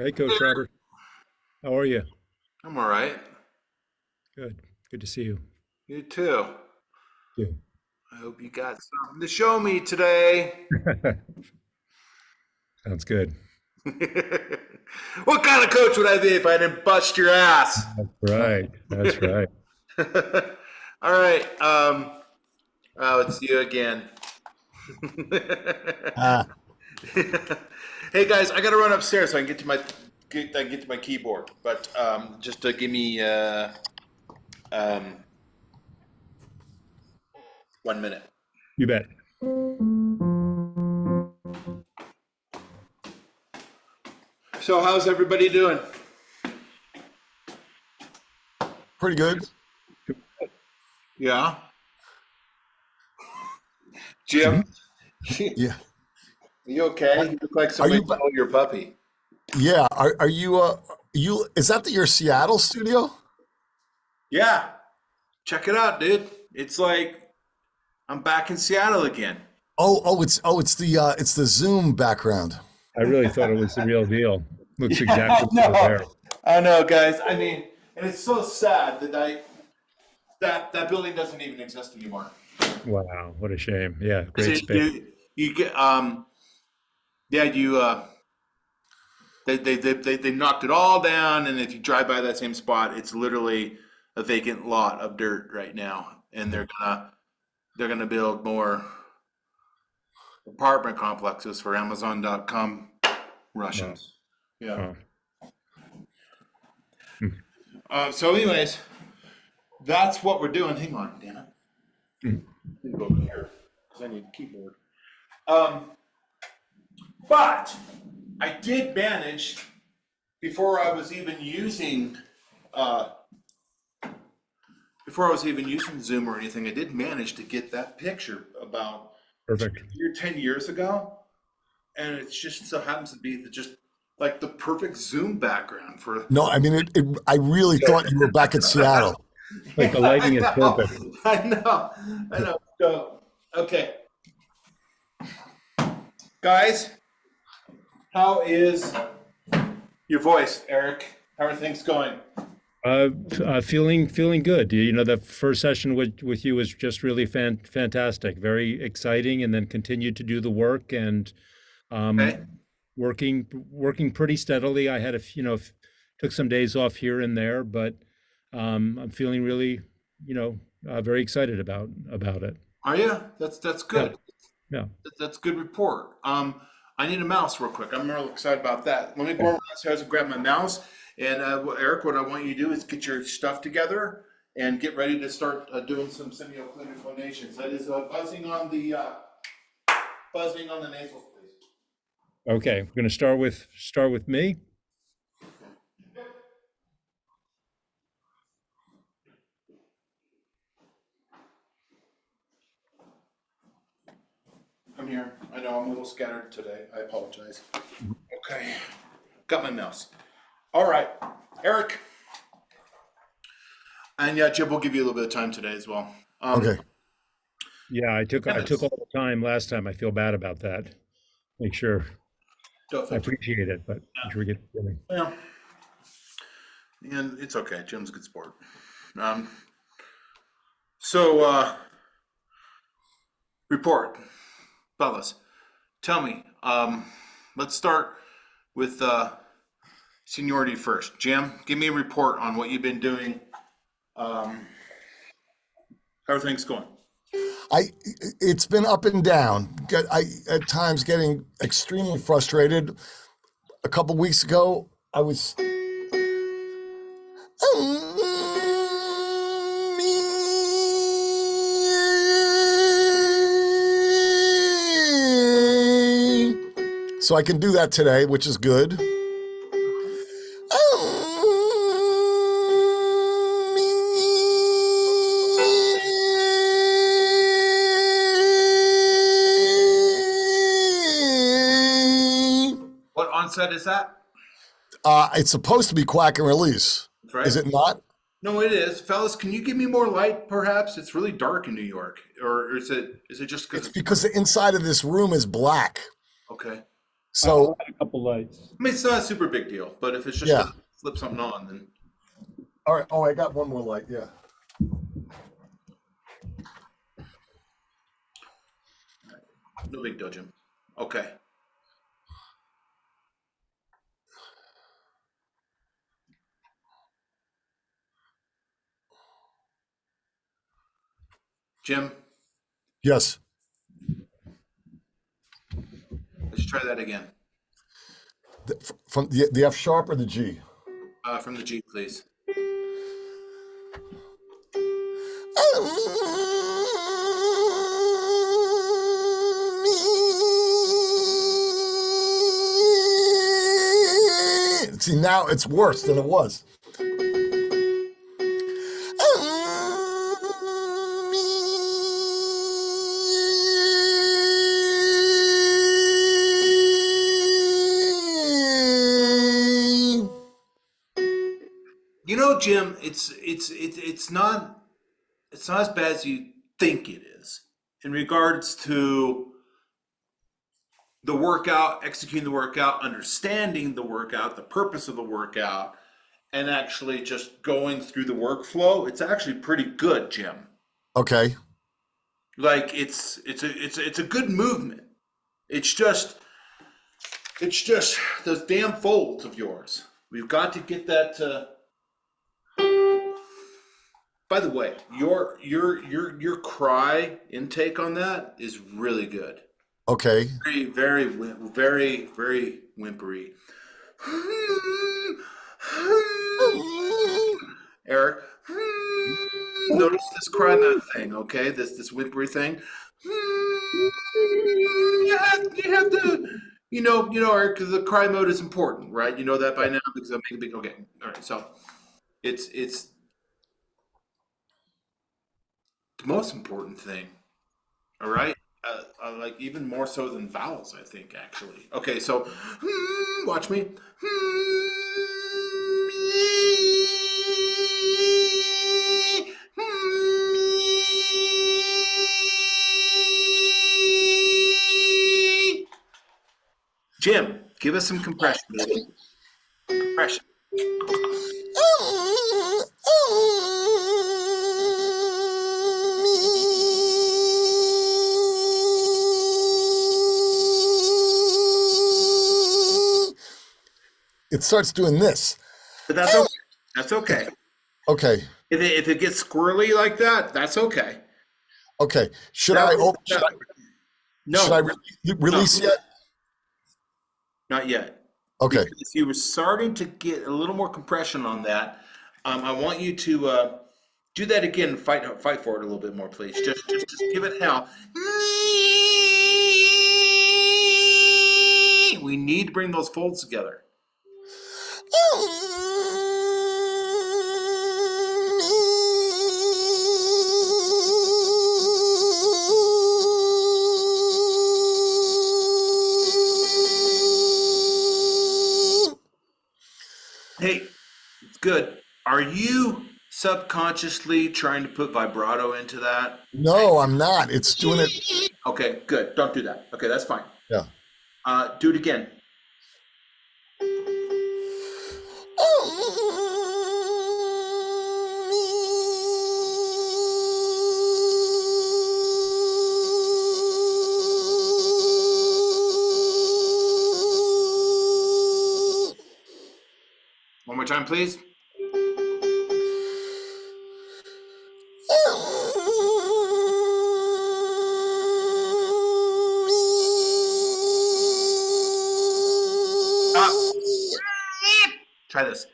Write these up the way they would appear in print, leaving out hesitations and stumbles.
Hey, Coach Robert. How are you? I'm all right. Good. Good to see you. You too. Too. I hope you got something to show me today. Sounds good. What kind of coach would I be if I didn't bust your ass? That's right. That's right. All right. Oh, it's you again. Ah, Hey guys, I gotta run upstairs so I can get to my keyboard. But just to give me um, 1 minute. You bet. So how's everybody doing? pretty good. Yeah, Jim. Yeah. You okay? You look like Are somebody you? stole your puppy. Yeah. Are you? You? Is that your Seattle studio? Yeah, check it out, dude. It's like I'm back in Seattle again. It's the Zoom background. I really thought it was the real deal. Looks I exactly like it know. there. I know, guys. I mean, and it's so sad that that building doesn't even exist anymore. Wow, what a shame. Yeah, So great space. you get yeah you they knocked it all down, and if you drive by that same spot, it's literally a vacant lot of dirt right now, and they're gonna build more apartment complexes for Amazon.com Wow. Russians. Yeah. Wow. Hmm. So, anyways, that's what we're doing. Hang on, damn it. Hmm. I need to go over here because I need a keyboard. But I did manage before I was even using Zoom or anything. I did manage to get that picture about Perfect. 10 years ago, and it just so happens to be just like the perfect Zoom background for. No, I mean I really thought you were back in Seattle. Like the lighting is perfect. I know. So, okay, guys, how is your voice, Eric? How are things going? Feeling good. You know, the first session with you was just really fantastic, very exciting, and then continued to do the work and Okay. um, working pretty steadily. I had took some days off here and there, but I'm feeling really, very excited about it. Are you? That's Yeah, good. yeah. That's good report. I need a mouse real quick. I'm real excited about that. Let me go downstairs and grab my mouse. And Eric, what I want you to do is get your stuff together and get ready to start doing some semi-occluded phonations. That is buzzing on the nasals, please. Okay, we're going to start with me. I'm here. I know I'm a little scattered today. I apologize. Okay, got my mouse. All right, Eric. And yeah, Chip, we'll give you a little bit of time today as well. Okay. Yeah, I took Goodness. all the time last time. I feel bad about that. Make sure Don't I think. appreciate it, but make sure we get going. Well, and it's okay. Jim's a good sport. Um, so, report, fellas. Tell me. Let's start with seniority first. Jim, give me a report on what you've been doing. How are things going? It's been up and down. I at times getting extremely frustrated. A couple weeks ago, I was so I can do that today, which is good. What onset is that? It's supposed to be quack and release. That's right. Is it not? No, it is. Fellas, can you give me more light, perhaps? It's really dark in New York. Or is it just It's because because the inside of this room is black. okay. So I'll add a couple lights. I mean, it's not a super big deal, but if it's just yeah. to flip something on, then All right. Oh, I got one more light. Yeah. no big deal, Jim. Okay. Jim, Yes. let's try that again. From the F sharp or the G? From the G, please. See, now it's worse than it was. You know, Jim, it's not as bad as you think it is in regards to the workout, executing the workout, understanding the workout, the purpose of the workout, and actually just going through the workflow. It's actually pretty good, Jim. Okay. Like it's a good movement. It's just those damn folds of yours. We've got to get that to. By the way, your cry intake on that is really good. Okay. Very, very, very whimpery. Eric, notice this cry note thing, okay? This whimpery thing. You have to, Eric, because the cry mode is important, right? You know that by now because I'm making a big. Okay, all right. So it's the most important thing. All right. Like even more so than vowels, I think, actually. Okay, so watch me. Jim, give us some compression, baby. Compression. It starts doing this. But that's okay. That's okay. Okay. If it gets squirrely like that, that's okay. Okay. Should That I was- open? Should I, No, should I release No. yet? not yet. Okay. Because if you were starting to get a little more compression on that, I want you to do that again. Fight for it a little bit more, please. Just give it hell. We need to bring those folds together. Hey, it's good. Are you subconsciously trying to put vibrato into that? No, I'm not. It's doing it. Okay, good. Don't do that. Okay, that's fine. Yeah. Do it again. One more time, please. Stop. Try this.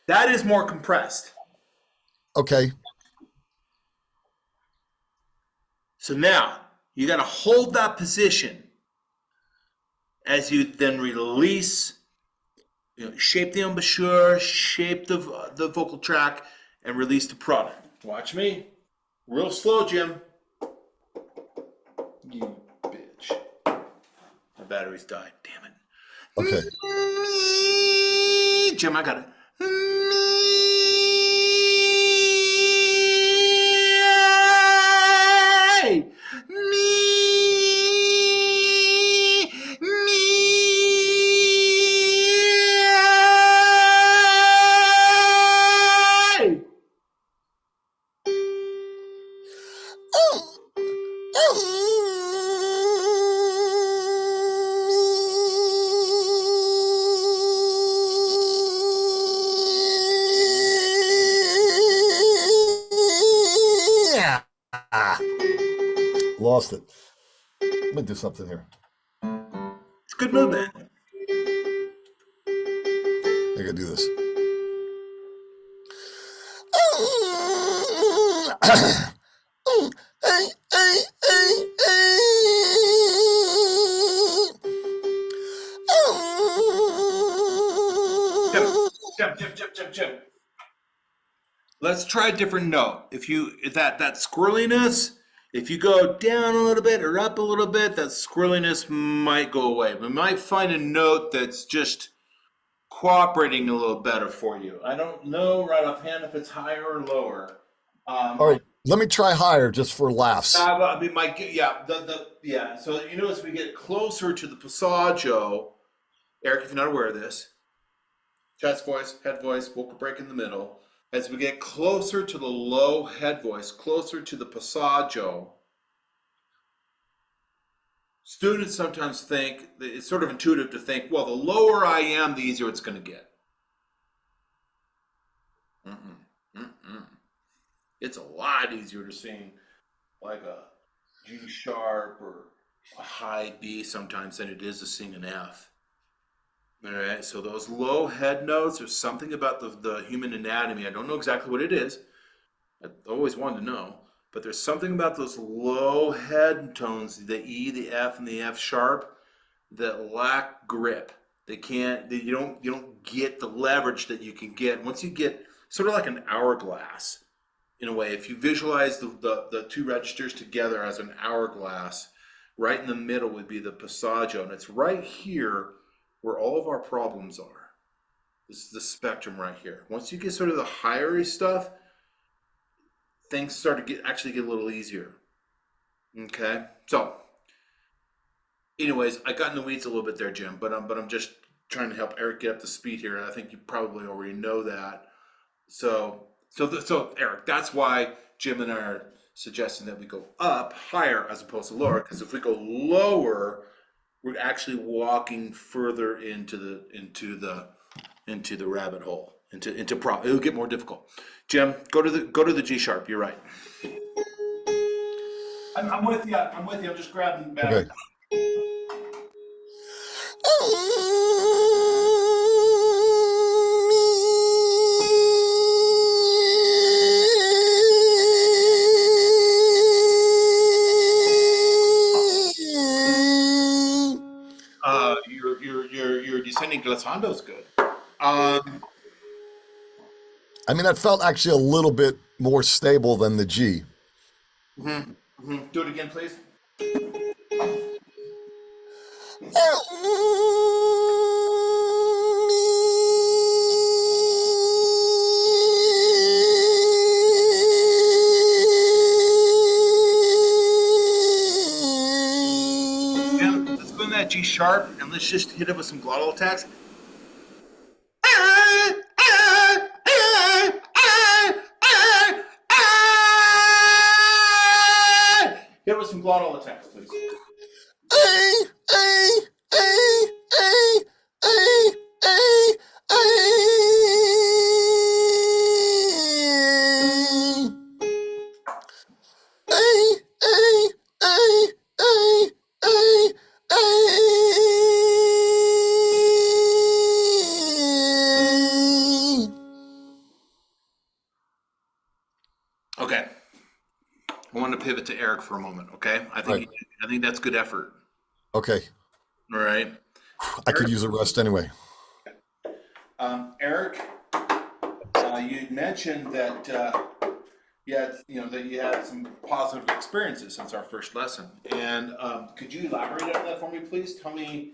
That is more compressed. Okay. So now you got to hold that position as you then release, shape the embouchure, shape the vocal track, and release the product. Watch me. Real slow, Jim. You bitch. My battery's died. Damn it. Okay. Jim, I got it. Lost it. Let me do something here. It's a good movement. I gotta do this. Jim. Let's try a different note. If that squirreliness, if you go down a little bit or up a little bit, that squirreliness might go away. We might find a note that's just cooperating a little better for you. I don't know right offhand if it's higher or lower. All right, let me try higher just for laughs. I mean, So you know, as we get closer to the passaggio, Eric, if you're not aware of this, chest voice, head voice, vocal break in the middle. As we get closer to the low head voice, closer to the passaggio, students sometimes think, it's sort of intuitive to think, well, the lower I am, the easier it's going to get. It's a lot easier to sing like a G sharp or a high B sometimes than it is to sing an F. All right, so those low head notes, there's something about the human anatomy. I don't know exactly what it is. I always wanted to know. But there's something about those low head tones, the E, the F, and the F sharp, that lack grip. You don't get the leverage that you can get once you get sort of like an hourglass in a way. If you visualize the two registers together as an hourglass, right in the middle would be the passaggio, and it's right here where all of our problems are. This is the spectrum right here. Once you get sort of the higher stuff, things start to actually get a little easier. Okay, so anyways, I got in the weeds a little bit there, Jim, but I'm just trying to help Eric get up to speed here, and I think you probably already know that. So Eric, that's why Jim and I are suggesting that we go up higher as opposed to lower, because if we go lower, we're actually walking further into the rabbit hole, it'll get more difficult. Jim, go to the G sharp. You're right. I'm with you. I'm just grabbing back. Okay. Your descending glissando is good. I mean, that felt actually a little bit more stable than the G. Do it again, please. Jim, let's go in that G sharp and let's just hit it with some glottal attacks. Hit it with some glottal attacks, please. Okay. I want to pivot to Eric for a moment, okay? I think that's good effort. Okay. All right. I could use a rest anyway. Eric, you mentioned that that you had some positive experiences since our first lesson. And could you elaborate on that for me, please? Tell me,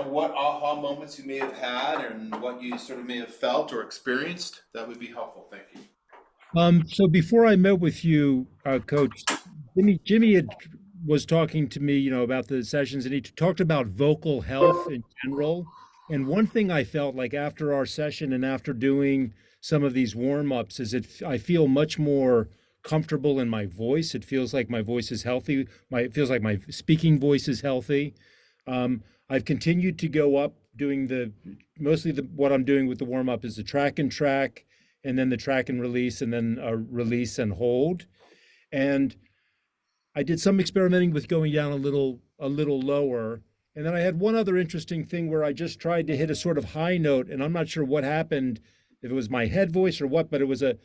what aha moments you may have had and what you sort of may have felt or experienced. That would be helpful. Thank you. So before I met with you, Coach, Jimmy was talking to me, about the sessions, and he talked about vocal health in general. And one thing I felt like after our session and after doing some of these warm-ups is I feel much more comfortable in my voice. It feels like my voice is healthy. It feels like my speaking voice is healthy. I've continued to go up doing what I'm doing with the warm-up is the track and track, and then the track and release, and then a release and hold. And I did some experimenting with going down a little lower. And then I had one other interesting thing where I just tried to hit a sort of high note, and I'm not sure what happened, if it was my head voice or what, but it was a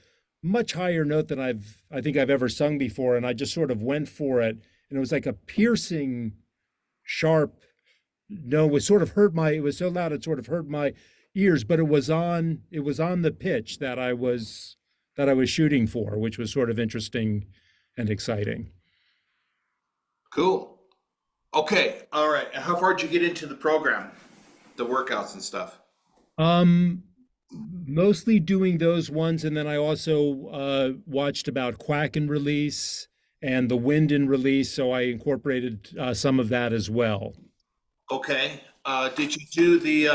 much higher note than I think I've ever sung before. And I just sort of went for it. And it was like a piercing, sharp no, it was so loud it sort of hurt my ears, but it was on the pitch that I was shooting for, which was sort of interesting and exciting. Cool. Okay. All right. And how far did you get into the program, the workouts and stuff? Um, Mostly doing those ones, and then I also watched about Quack and Release and the Wind and Release, so I incorporated some of that as well. Okay. Did you do the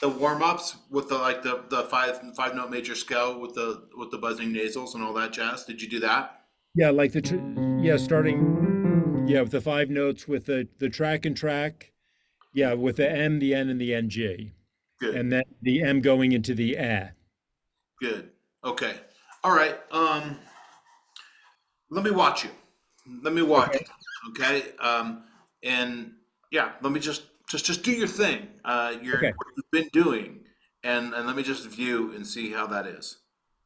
warm ups with the five note major scale with the buzzing nasals and all that jazz? Did you do that? Yeah, like starting, with the five notes with the track and track, yeah, with the M, the N, and the NG, Good. and then the M going into the eh. Good. Okay. All right. Let me watch you. Let me watch Okay. you. Okay. And yeah, let me just do your thing. Okay. What you've been doing, and let me just view and see how that is.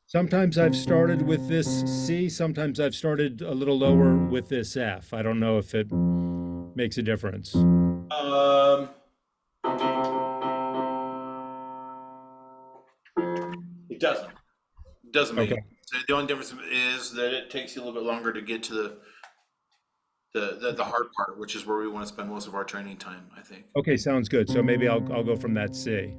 Sometimes I've started with this C, sometimes I've started a little lower with this F. I don't know if it makes a difference. Um, it doesn't. It doesn't make Okay. it. So the only difference is that it takes you a little bit longer to get to the hard part, which is where we want to spend most of our training time, I think. Okay, sounds good. So maybe I'll go from that C.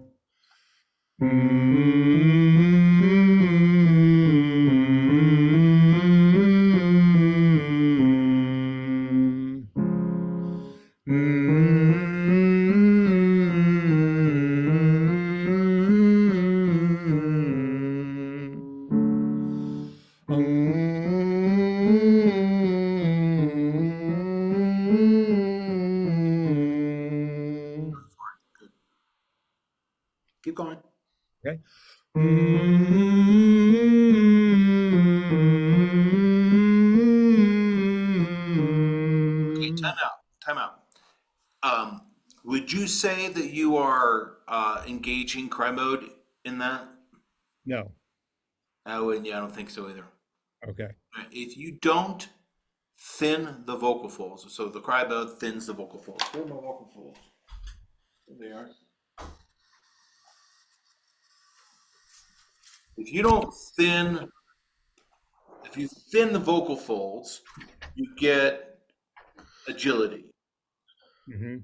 Good. Keep going. Okay. Okay, time out. Time out. Um, would you say that you are engaging cry mode in that? No. Yeah, I don't think so either. Okay. If you don't thin the vocal folds, so the cry mode thins the vocal folds. Where are my vocal folds? There they are. If you don't thin, if you thin the vocal folds, you get agility. Hmm.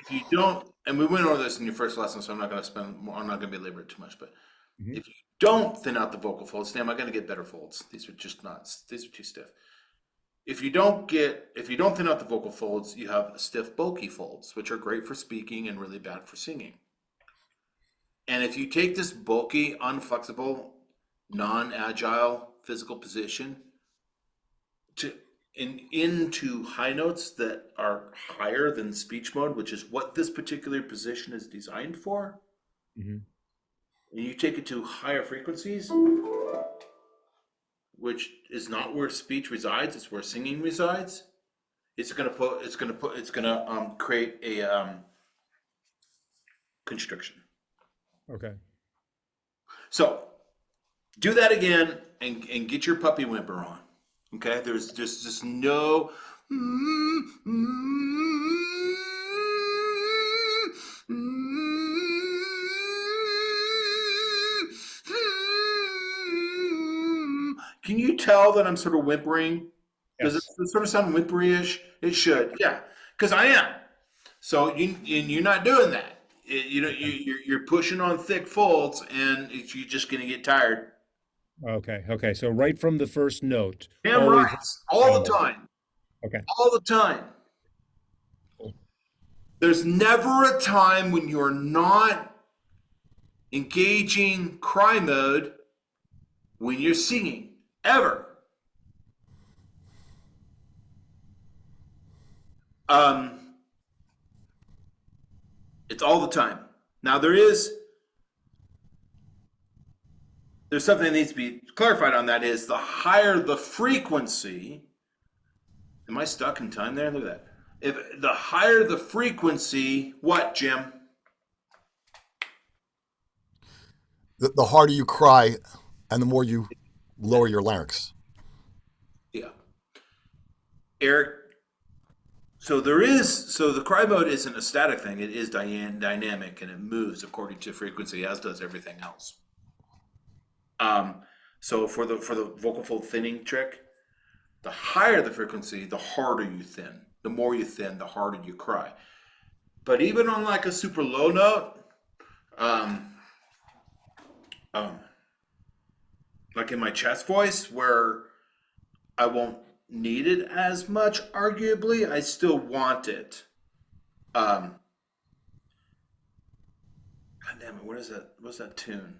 If you don't, and we went over this in your first lesson, so I'm not going to spend more, I'm not going to belabor it too much, but Hmm. if you don't thin out the vocal folds, am I going to get better folds? These are just not, these are too stiff. If you don't thin out the vocal folds, you have stiff, bulky folds, which are great for speaking and really bad for singing. And if you take this bulky, unflexible, non-agile physical position into high notes that are higher than speech mode, which is what this particular position is designed for, Hmm. and you take it to higher frequencies, which is not where speech resides, it's where singing resides. It's gonna create a constriction. Okay. So do that again and get your puppy whimper on. Okay, there's just no. Can you tell that I'm sort of whimpering? Does Yes. it sort of sound whimpery-ish? It should, yeah, because I am. So you're not doing that. You know, you're pushing on thick folds, and you're just gonna get tired. Okay. Okay. So right from the first note, Damn right, always all the grounded. time, Okay. all the time. Cool. There's never a time when you're not engaging cry mode when you're singing, ever. Um, it's all the time. Now there's something that needs to be clarified on that is the higher the frequency. Am I stuck in time there? Look at that. If the higher the frequency, what, Jim? The harder you cry and the more you lower your larynx. Yeah. Eric, so the cry mode isn't a static thing. It is dynamic and it moves according to frequency, as does everything else. So for the vocal fold thinning trick, the higher the frequency, the harder you thin. The more you thin, the harder you cry. But even on like a super low note, um, like in my chest voice, where I won't need it as much, arguably, I still want it. God damn it, what is that? What's that tune?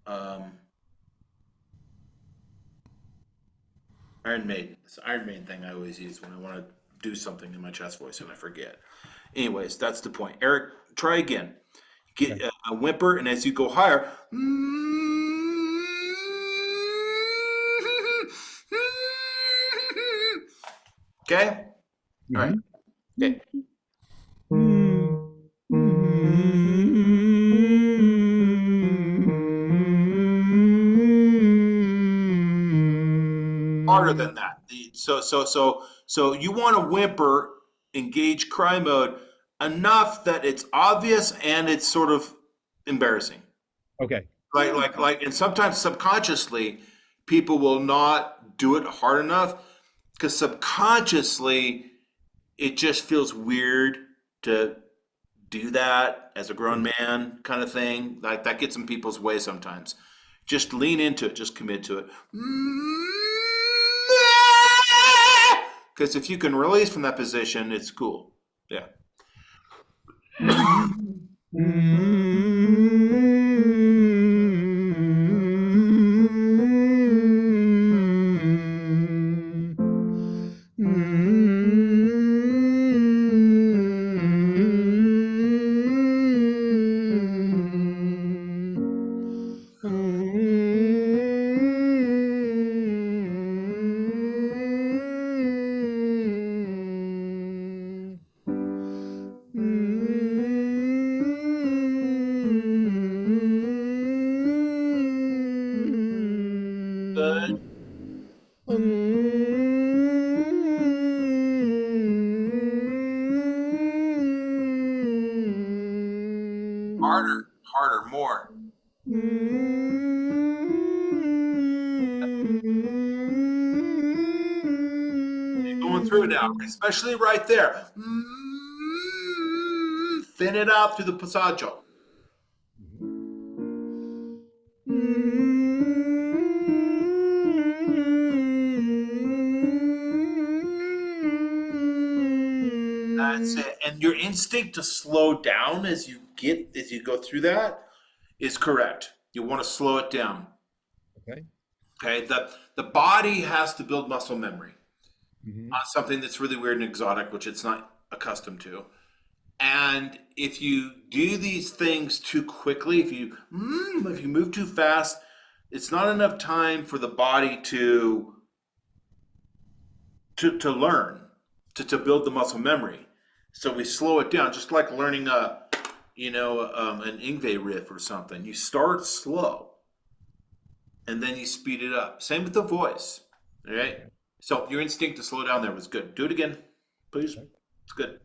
Iron Maiden. It's the Iron Maiden thing I always use when I want to do something in my chest voice and I forget. Anyways, that's the point. Eric, try again. Get Okay. a whimper, and as you go higher, okay? All right. Mhm. Okay. Harder than that. So you want to whimper, engage cry mode enough that it's obvious and it's sort of embarrassing. Okay. And sometimes subconsciously, people will not do it hard enough because subconsciously it just feels weird to do that as a grown man kind of thing. Like that gets in people's way sometimes. Just lean into it, just commit to it. Because if you can release from that position, it's cool. Yeah. Good. Harder, harder, more. You're going through it now, especially right there. Thin it out through the passaggio. That's it. And your instinct to slow down as you go through that is correct. You want to slow it down. Okay. Okay. The body has to build muscle memory Mhm. on something that's really weird and exotic, which it's not accustomed to. And if you do these things too quickly, if you move too fast, it's not enough time for the body to learn, to build the muscle memory. So we slow it down, just like learning an Ingve riff or something. You start slow, and then you speed it up. Same with the voice. All right. So your instinct to slow down there was good. Do it again, please. It's good.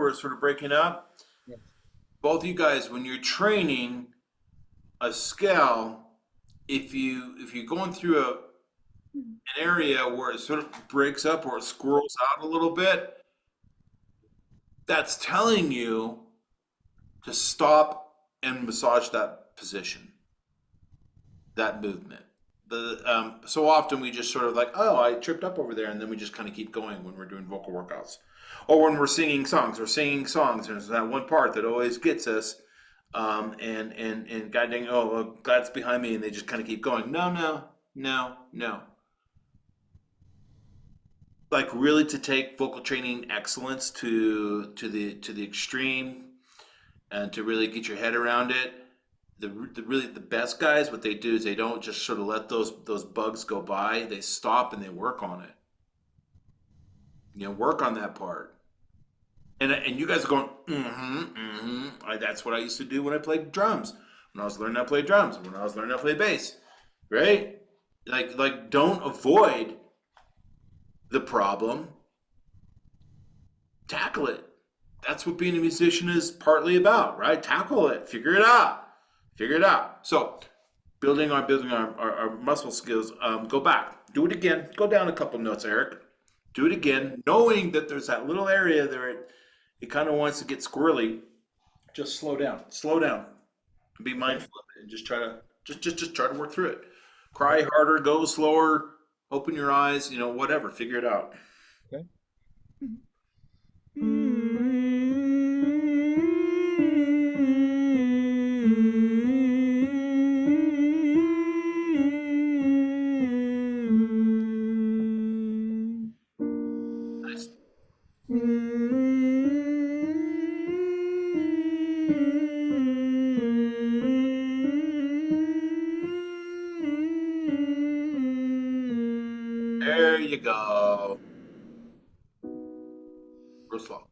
where it's sort of breaking up. Yes. Both you guys, when you're training a scale, if you're going through an area where it sort of breaks up or it squirrels out a little bit, that's telling you to stop and massage that position, that movement. So often we just sort of like, oh, I tripped up over there, and then we just kind of keep going when we're doing vocal workouts, or when we're singing songs. There's that one part that always gets us, and God dang, oh, well, God's behind me, and they just kind of keep going. No, no, no, no. Like really to take vocal training excellence to the extreme, and to really get your head around it. The best guys, what they do is they don't just sort of let those bugs go by. They stop and they work on it. Work on that part. And you guys are going, that's what I used to do when I played drums. When I was learning how to play drums, when I was learning how to play bass, right? Like don't avoid the problem. Tackle it. That's what being a musician is partly about, right? Tackle it. Figure it out. Figure it out. So, building our muscle skills. Go back. Do it again. Go down a couple notes, Eric. Do it again, knowing that there's that little area there. It kind of wants to get squirrely. Just slow down. Slow down. Be mindful of it, and just try to just try to work through it. Cry harder. Go slower. Open your eyes. Whatever. Figure it out. Okay. Nice. There you go. Real slow.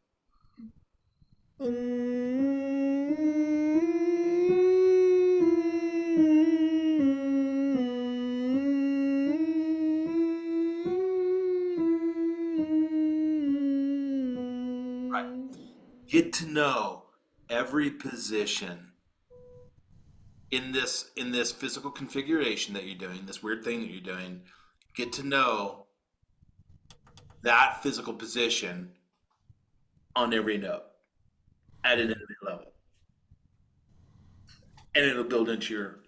Right. Get to know every position in this physical configuration that you're doing, this weird thing that you're doing. Get to know that physical position on every note at an intimate level, and it'll build into your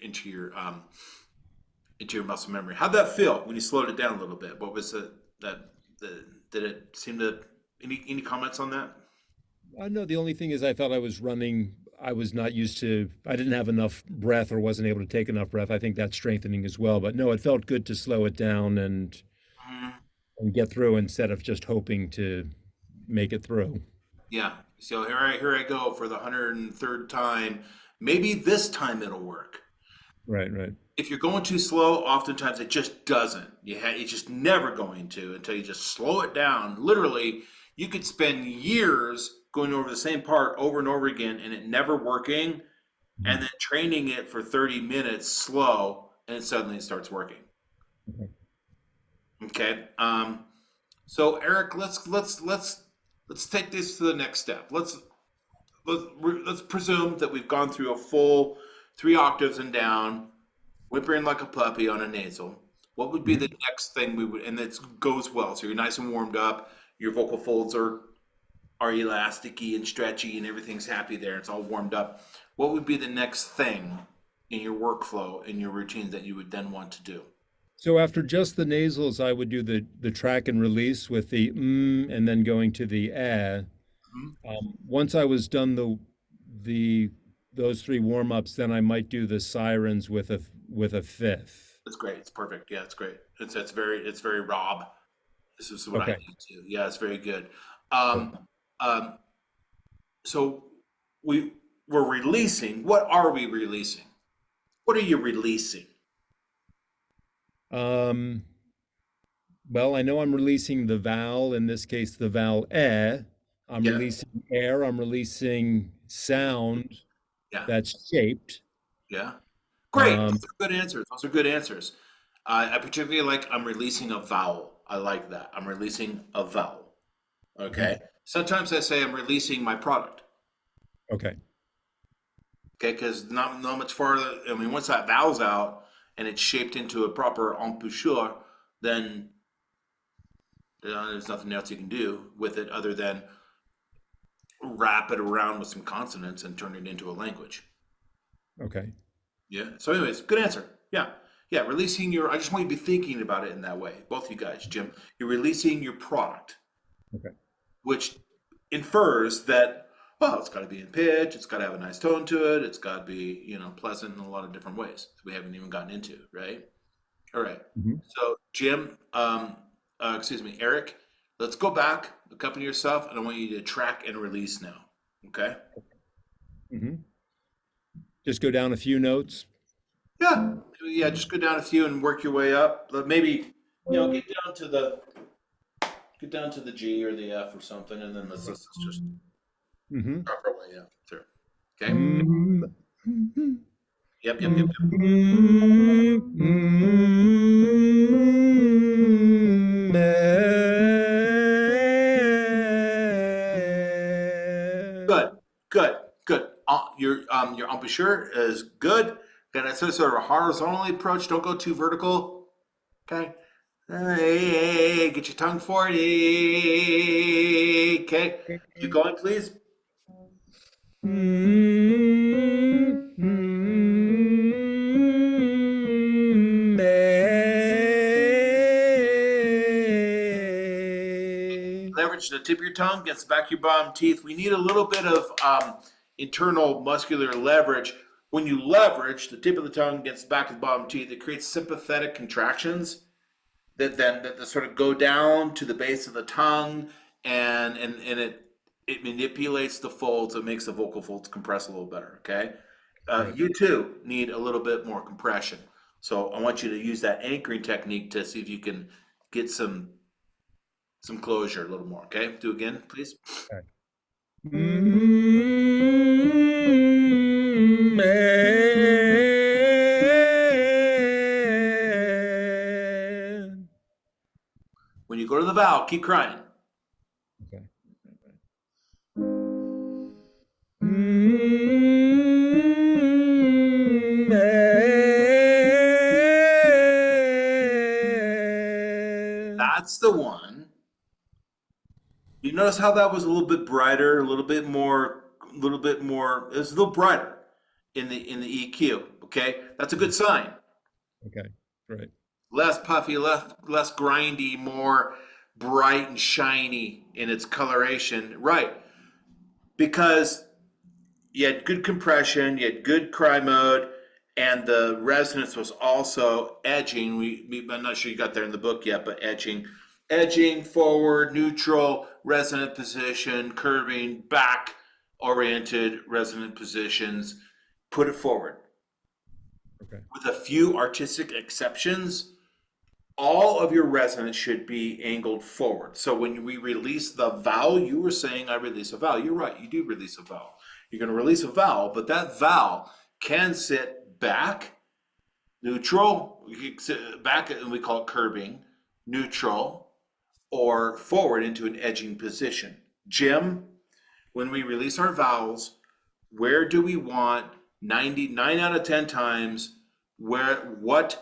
muscle memory. How'd that feel when you slowed it down a little bit? What was did it seem to, any comments on that? No, the only thing is I thought I was running. I was not used to, I didn't have enough breath or wasn't able to take enough breath. I think that's strengthening as well. But no, it felt good to slow it down and get through instead of just hoping to make it through. Yeah. So here I go for the 103rd time. Maybe this time it'll work. Right, right. If you're going too slow, oftentimes it just doesn't. It's just never going to until you just slow it down. Literally, you could spend years going over the same part over and over again and it never working, and then training it for 30 minutes slow, and then suddenly it starts working. Okay. So Eric, let's take this to the next step. Let's presume that we've gone through a full 3 octaves and down, whimpering like a puppy on a nasal. What would be the next thing we would, and it goes well, so you're nice and warmed up, your vocal folds are elasticy and stretchy and everything's happy there, it's all warmed up. What would be the next thing in your workflow, in your routine, that you would then want to do? So after just the nasals, I would do the track and release with the and then going to the eh. Once I was done those 3 warm-ups, then I might do the sirens with a fifth. That's great. It's perfect. Yeah, it's great. It's very Rob. This is what I Okay. do too. Yeah, it's very good. So we're releasing. What are we releasing? What are you releasing? Well, I know I'm releasing the vowel, in this case, the vowel eh. I'm Yeah. releasing air. I'm releasing sound Yeah. that's shaped. Yeah. Great. Um, Those are good answers. Those are good answers. I particularly like I'm releasing a vowel. I like that. I'm releasing a vowel. Okay. Sometimes I say I'm releasing my product. Okay. Okay, because not much farther. I mean, once that valve's out and it's shaped into a proper embouchure, then there's nothing else you can do with it other than wrap it around with some consonants and turn it into a language. Okay. Yeah. So, anyways, good answer. Yeah. Yeah. Releasing your. I just want you to be thinking about it in that way. Both of you guys, Jim. You're releasing your product, Okay. which infers that, well, it's got to be in pitch. It's got to have a nice tone to it. It's got to be, pleasant in a lot of different ways that we haven't even gotten into, right? All right. Mhm. So, Jim, excuse me, Eric, let's go back, accompany yourself, and I want you to track and release now. Okay? Mhm. Just go down a few notes. Yeah. Yeah, just go down a few and work your way up. Maybe, get down to the G or the F or something, and then let's just Mm-hmm. drop our way up through. Okay? Mm-hmm. Yep, yep, yep, yep. Good, good, good. Your embouchure is good. Then it's sort of a horizontally approach. Don't go too vertical. Okay. Hey, get your tongue forward. Okay. Keep going, please. Leverage the tip of your tongue against the back of your bottom teeth. We need a little bit of internal muscular leverage. When you leverage the tip of the tongue against the back of the bottom teeth, it creates sympathetic contractions that sort of go down to the base of the tongue, and it manipulates the folds. It makes the vocal folds compress a little better. Okay, you too need a little bit more compression. So I want you to use that anchoring technique to see if you can get some closure a little more. Okay, do again, please. Okay. When you go to the vowel, keep crying. Okay. That's the one. You notice how that was a little bit brighter, a little bit more. It was a little brighter in the EQ. Okay, that's a good sign. Okay. Great. Less puffy, less grindy, more bright and shiny in its coloration. Right, because you had good compression, you had good cry mode, and the resonance was also edging. I'm not sure you got there in the book yet, but edging forward, neutral, resonant position, curving, back oriented resonant positions. Put it forward. Okay. With a few artistic exceptions, all of your resonance should be angled forward. So when we release the vowel, you were saying I release a vowel. You're right, you do release a vowel. You're going to release a vowel, but that vowel can sit back, neutral, back, and we call it curving, neutral, or forward into an edging position. Jim, when we release our vowels, where do we want 99 out of 10 times, what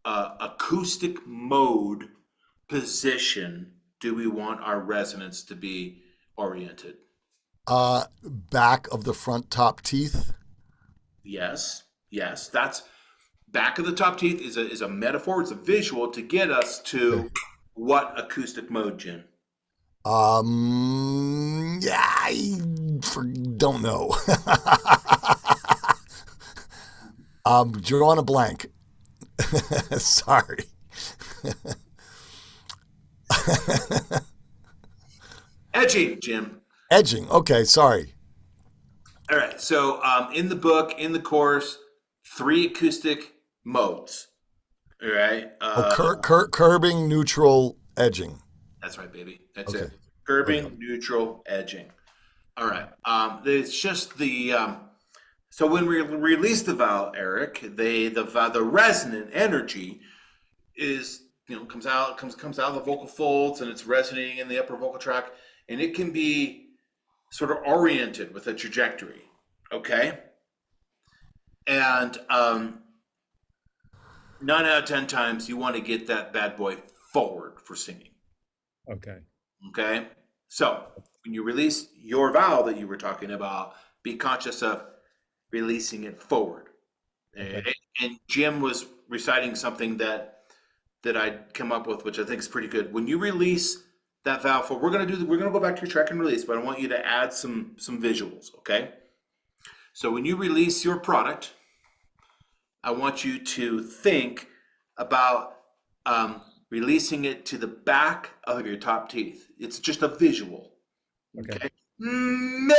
acoustic mode position do we want our resonance to be oriented? Back of the front top teeth. Yes, that's back of the top teeth is a metaphor. It's a visual to get us to what acoustic mode, Jim? Yeah, I don't know. Drawing a blank. Sorry. Edging, Jim. Edging. Okay, sorry. All right. So in the book, in the course, 3 acoustic modes. All right. Curbing, neutral, edging. That's right, baby. That's Okay. it. Curbing, Okay. neutral, edging. All right. It's just the so when we release the vowel, Eric, the resonant energy is comes out of the vocal folds, and it's resonating in the upper vocal tract, and it can be sort of oriented with a trajectory. Okay, and 9 out of 10 times you want to get that bad boy forward for singing. Okay. Okay, so when you release your vowel that you were talking about, be conscious of releasing it forward. Okay. And Jim was reciting something that I'd come up with, which I think is pretty good. When you release that vowel forward, we're gonna go back to your track and release, but I want you to add some visuals. Okay, so when you release your product, I want you to think about releasing it to the back of your top teeth. It's just a visual. Okay. May.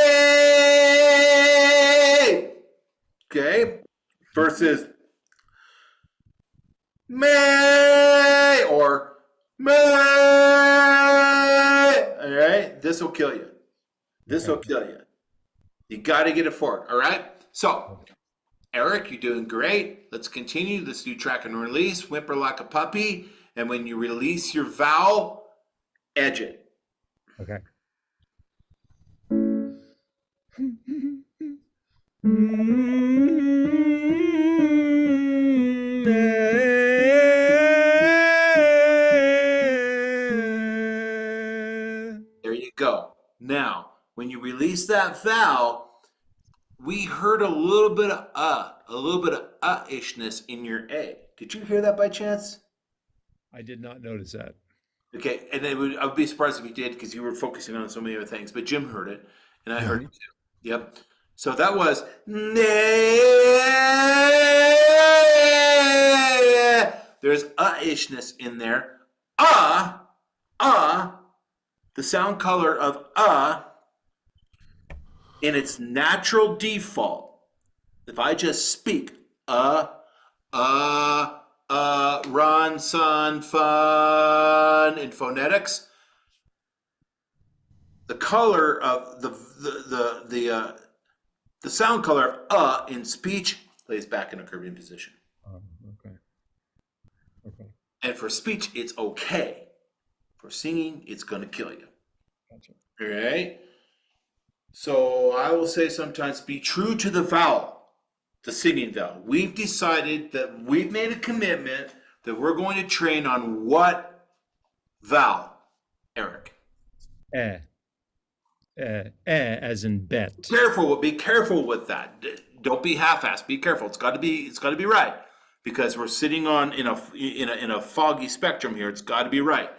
Okay. Versus May or May. All right. This will kill you. This will kill you. You got to get it forward. All right. So, Eric, you're doing great. Let's continue. Let's do track and release. Whimper like a puppy. And when you release your vowel, edge it. Okay. There you go. Now, when you release that vowel, we heard a little bit of ishness in your A. Did you hear that by chance? I did not notice that. Okay, and I would be surprised if you did because you were focusing on so many other things. But Jim heard it, and I heard it too. Yep. So that was there's ishness in there. The sound color of in its natural default. If I just speak run, sun, fun in phonetics, the color of the sound color of in speech plays back in a curving position. Okay. Okay. And for speech, it's okay. For singing, it's going to kill you. Gotcha. All right? So I will say sometimes be true to the vowel, the singing vowel. We've decided that we've made a commitment that we're going to train on what vowel, Eric? As in bet. Be careful with that. Don't be half-assed. Be careful. It's got to be right, because we're sitting on in a foggy spectrum here. It's got to be right.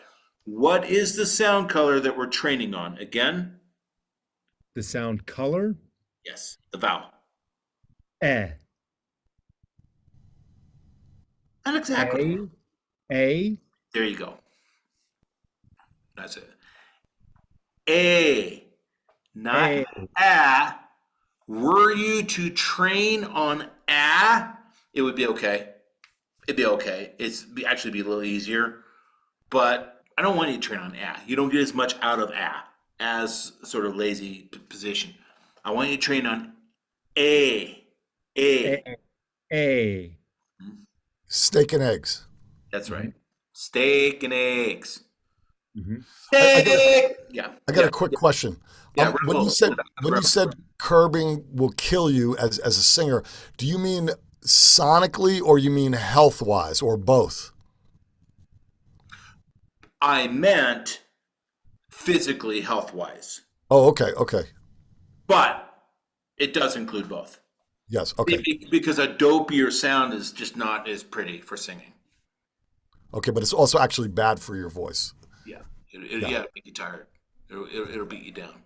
What is the sound color that we're training on? Again? The sound color? Yes, the vowel. And exactly. A. There you go. That's it. A, not a. Were you to train on a, it would be okay. It'd be okay. Actually be a little easier, but I don't want you to train on a. You don't get as much out of a as sort of lazy position. I want you to train on a. Steak and eggs. That's right. Steak and eggs. Mm-hmm. Steak. I got a quick question. When you said curbing will kill you as a singer, do you mean sonically or you mean health wise or both? I meant physically, health wise. Oh, okay. But it does include both. Yes, okay. Because a dopier sound is just not as pretty for singing. Okay, but it's also actually bad for your voice. Yeah, it'll make you tired. It'll beat you down.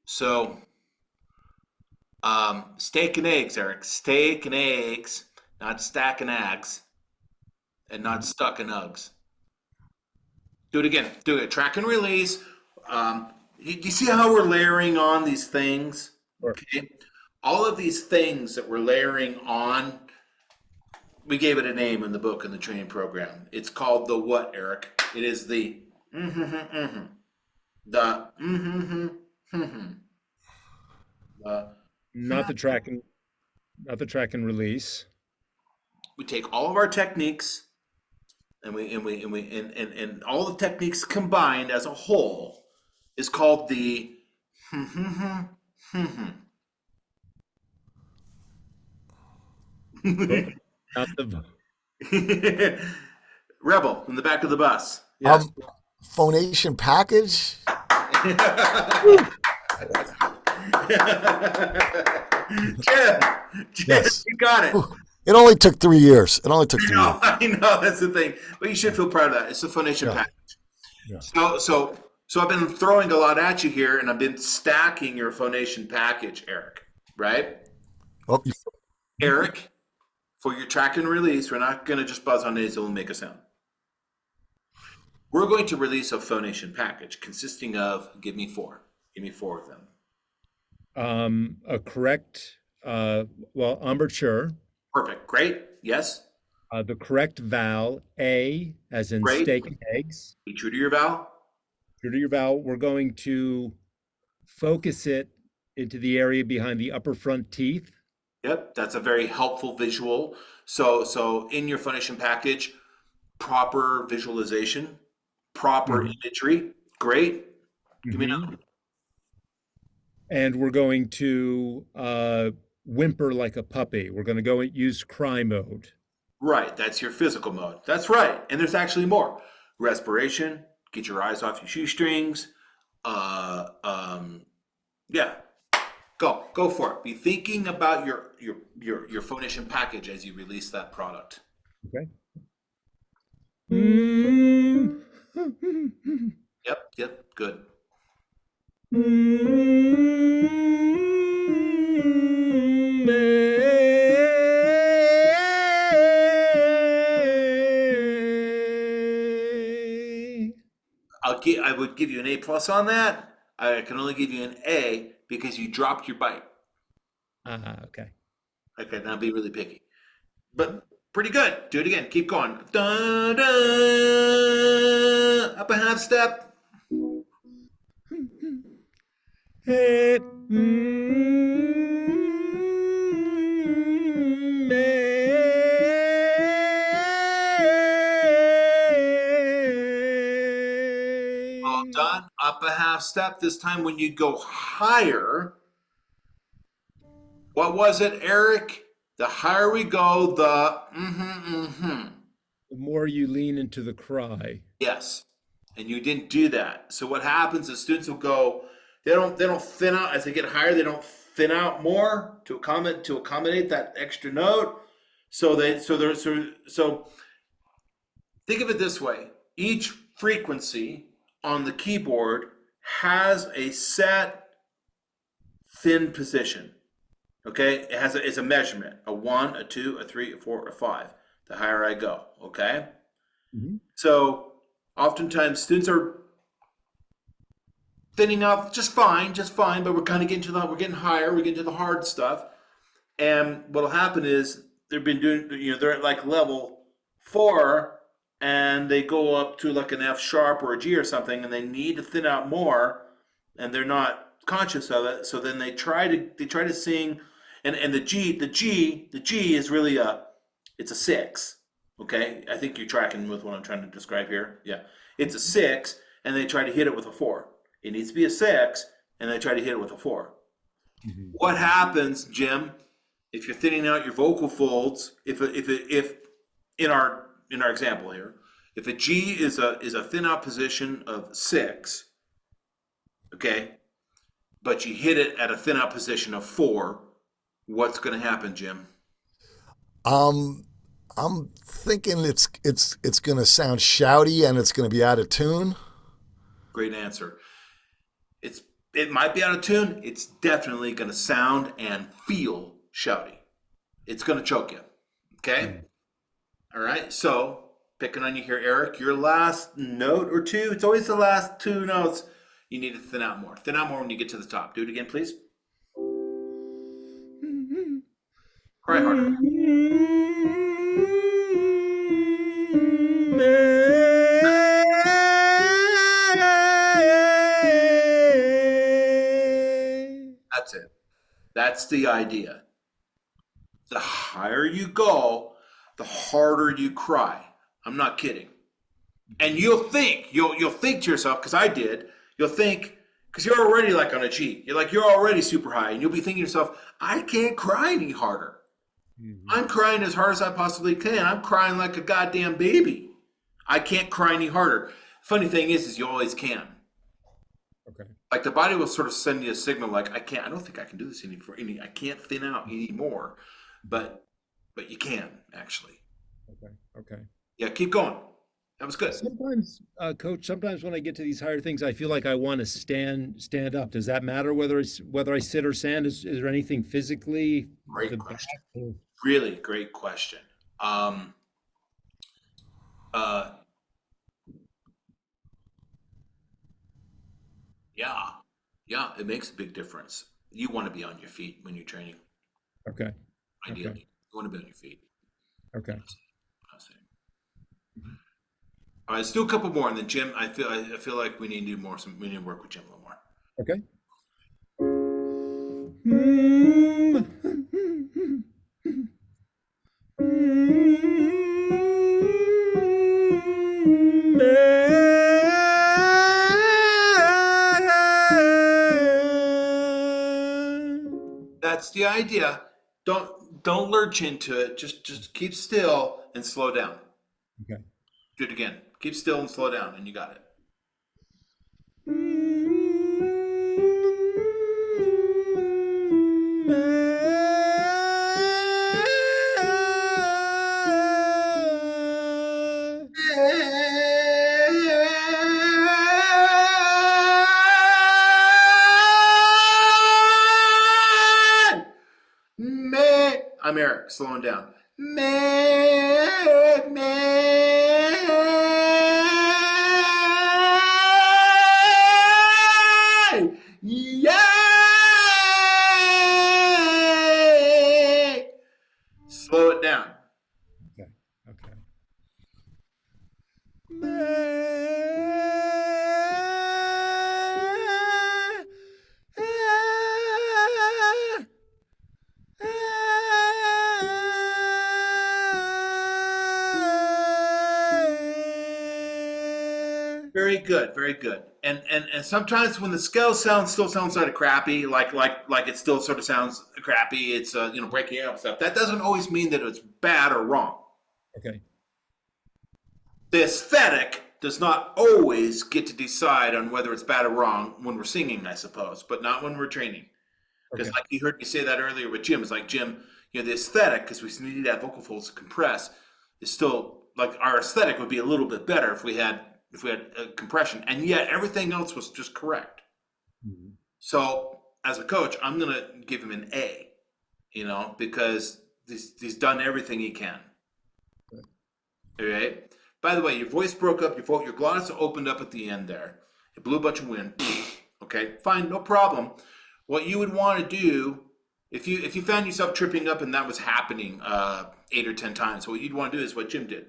So, steak and eggs, Eric. Steak and eggs, not stack and eggs, and not stuck in Uggs. Do it again. Do it. Track and release. You see how we're layering on these things? Okay. All of these things that we're layering on, we gave it a name in the book in the training program. It's called the what, Eric? It is the the Not the track and release. We take all of our techniques and all the techniques combined as a whole is called the Vocal, not the rebel in the back of the bus. Yes. Phonation package. Jim, Yes. you got it. It only took 3 years. It only took 3 years. I know that's the thing, but you should feel proud of that. It's a phonation package. Yeah. So I've been throwing a lot at you here, and I've been stacking your phonation package, Eric. Right? Oh, Eric, for your track and release, we're not going to just buzz on nasal and make a sound. We're going to release a phonation package consisting of, give me four of them. a correct embouchure. Perfect. Great. Yes. The correct vowel, A, as in Great. steak and eggs. Be true to your vowel. True to your vowel, we're going to focus it into the area behind the upper front teeth. Yep. That's a very helpful visual. So in your phonation package, proper visualization, proper imagery. Great. Give me another. And we're going to whimper like a puppy. We're going to go and use cry mode. Right. That's your physical mode. That's right. And there's actually more. Respiration. Get your eyes off your shoestrings. Yeah. Go for it. Be thinking about your phonation package as you release that product. Okay. Yep. Good. I would give you an A+ on that. I can only give you an A because you dropped your bite. Okay. Okay, now be really picky. But pretty good. Do it again. Keep going. Da, da, up a half step. Hey, Well done. Up a half step. This time when you go higher, what was it, Eric? The higher we go, the the more you lean into the cry. Yes. And you didn't do that. So what happens is students will go, they don't thin out as they get higher, they don't thin out more to accommodate that extra note. So think of it this way. Each frequency on the keyboard has a set thin position. Okay? It's a measurement. A 1, a 2, a 3, a 4, a 5. The higher I go. Okay? So oftentimes students are thinning out just fine, but we're kind of we're getting higher, we're getting to the hard stuff. And what'll happen is they've been doing, they're at like level 4 and they go up to like an F sharp or a G or something and they need to thin out more and they're not conscious of it. So then they try to sing and the G is really it's a 6. Okay, I think you're tracking with what I'm trying to describe here. Yeah, it's a 6, and they try to hit it with a 4. It needs to be a 6, and they try to hit it with a 4. What happens, Jim, if you're thinning out your vocal folds? If in our example here, if a G is a thin out position of 6, okay, but you hit it at a thin out position of 4, what's going to happen, Jim? I'm thinking it's going to sound shouty and it's going to be out of tune. Great answer. It might be out of tune. It's definitely going to sound and feel shouty. It's going to choke you. Okay? All right. So, picking on you here, Eric, your last note or two, it's always the last 2 notes. You need to thin out more. Thin out more when you get to the top. Do it again, please. Cry harder. That's it. That's the idea. The higher you go, the harder you cry. I'm not kidding. And you'll think to yourself, because I did, you'll think, because you're already like on a G, you're already super high, and you'll be thinking to yourself, I can't cry any harder. I'm crying as hard as I possibly can. I'm crying like a goddamn baby. I can't cry any harder. Funny thing is you always can. Okay. Like the body will sort of send you a signal like, I don't think I can do this I can't thin out anymore. But you can, actually. Okay. Okay. Yeah, keep going. That was good. Sometimes, Coach, sometimes when I get to these higher things, I feel like I want to stand up. Does that matter whether I sit or stand? Is there anything physically? Great question. Really great question. Yeah, it makes a big difference. You want to be on your feet when you're training. Okay. Ideally, Okay. you want to be on your feet. Okay. All right, let's do a couple more, and then Jim. I feel like we need to do more. We need to work with Jim a little more. Okay. That's the idea. Don't lurch into it. Just keep still and slow down. Okay. Do it again. Keep still and slow down, and you got it. I'm Eric, slowing down. Yay! Slow it down. Okay. Okay. Very good, very good. And sometimes when the scale still sounds sort of crappy, like it still sort of sounds crappy, it's breaking up stuff. That doesn't always mean that it's bad or wrong. Okay. The aesthetic does not always get to decide on whether it's bad or wrong when we're singing, I suppose, but not when we're training. Because like you heard me say that earlier with Jim, it's like, Jim, the aesthetic, because we need to have vocal folds to compress, is still like our aesthetic would be a little bit better if we had compression, and yet everything else was just correct. Mm-hmm. So as a coach, I'm going to give him an A, because he's done everything he can. Okay. All right. By the way, your voice broke up, your glottis opened up at the end there. It blew a bunch of wind. Okay, fine, no problem. What you would want to do, if you found yourself tripping up and that was happening 8 or 10 times, what you'd want to do is what Jim did.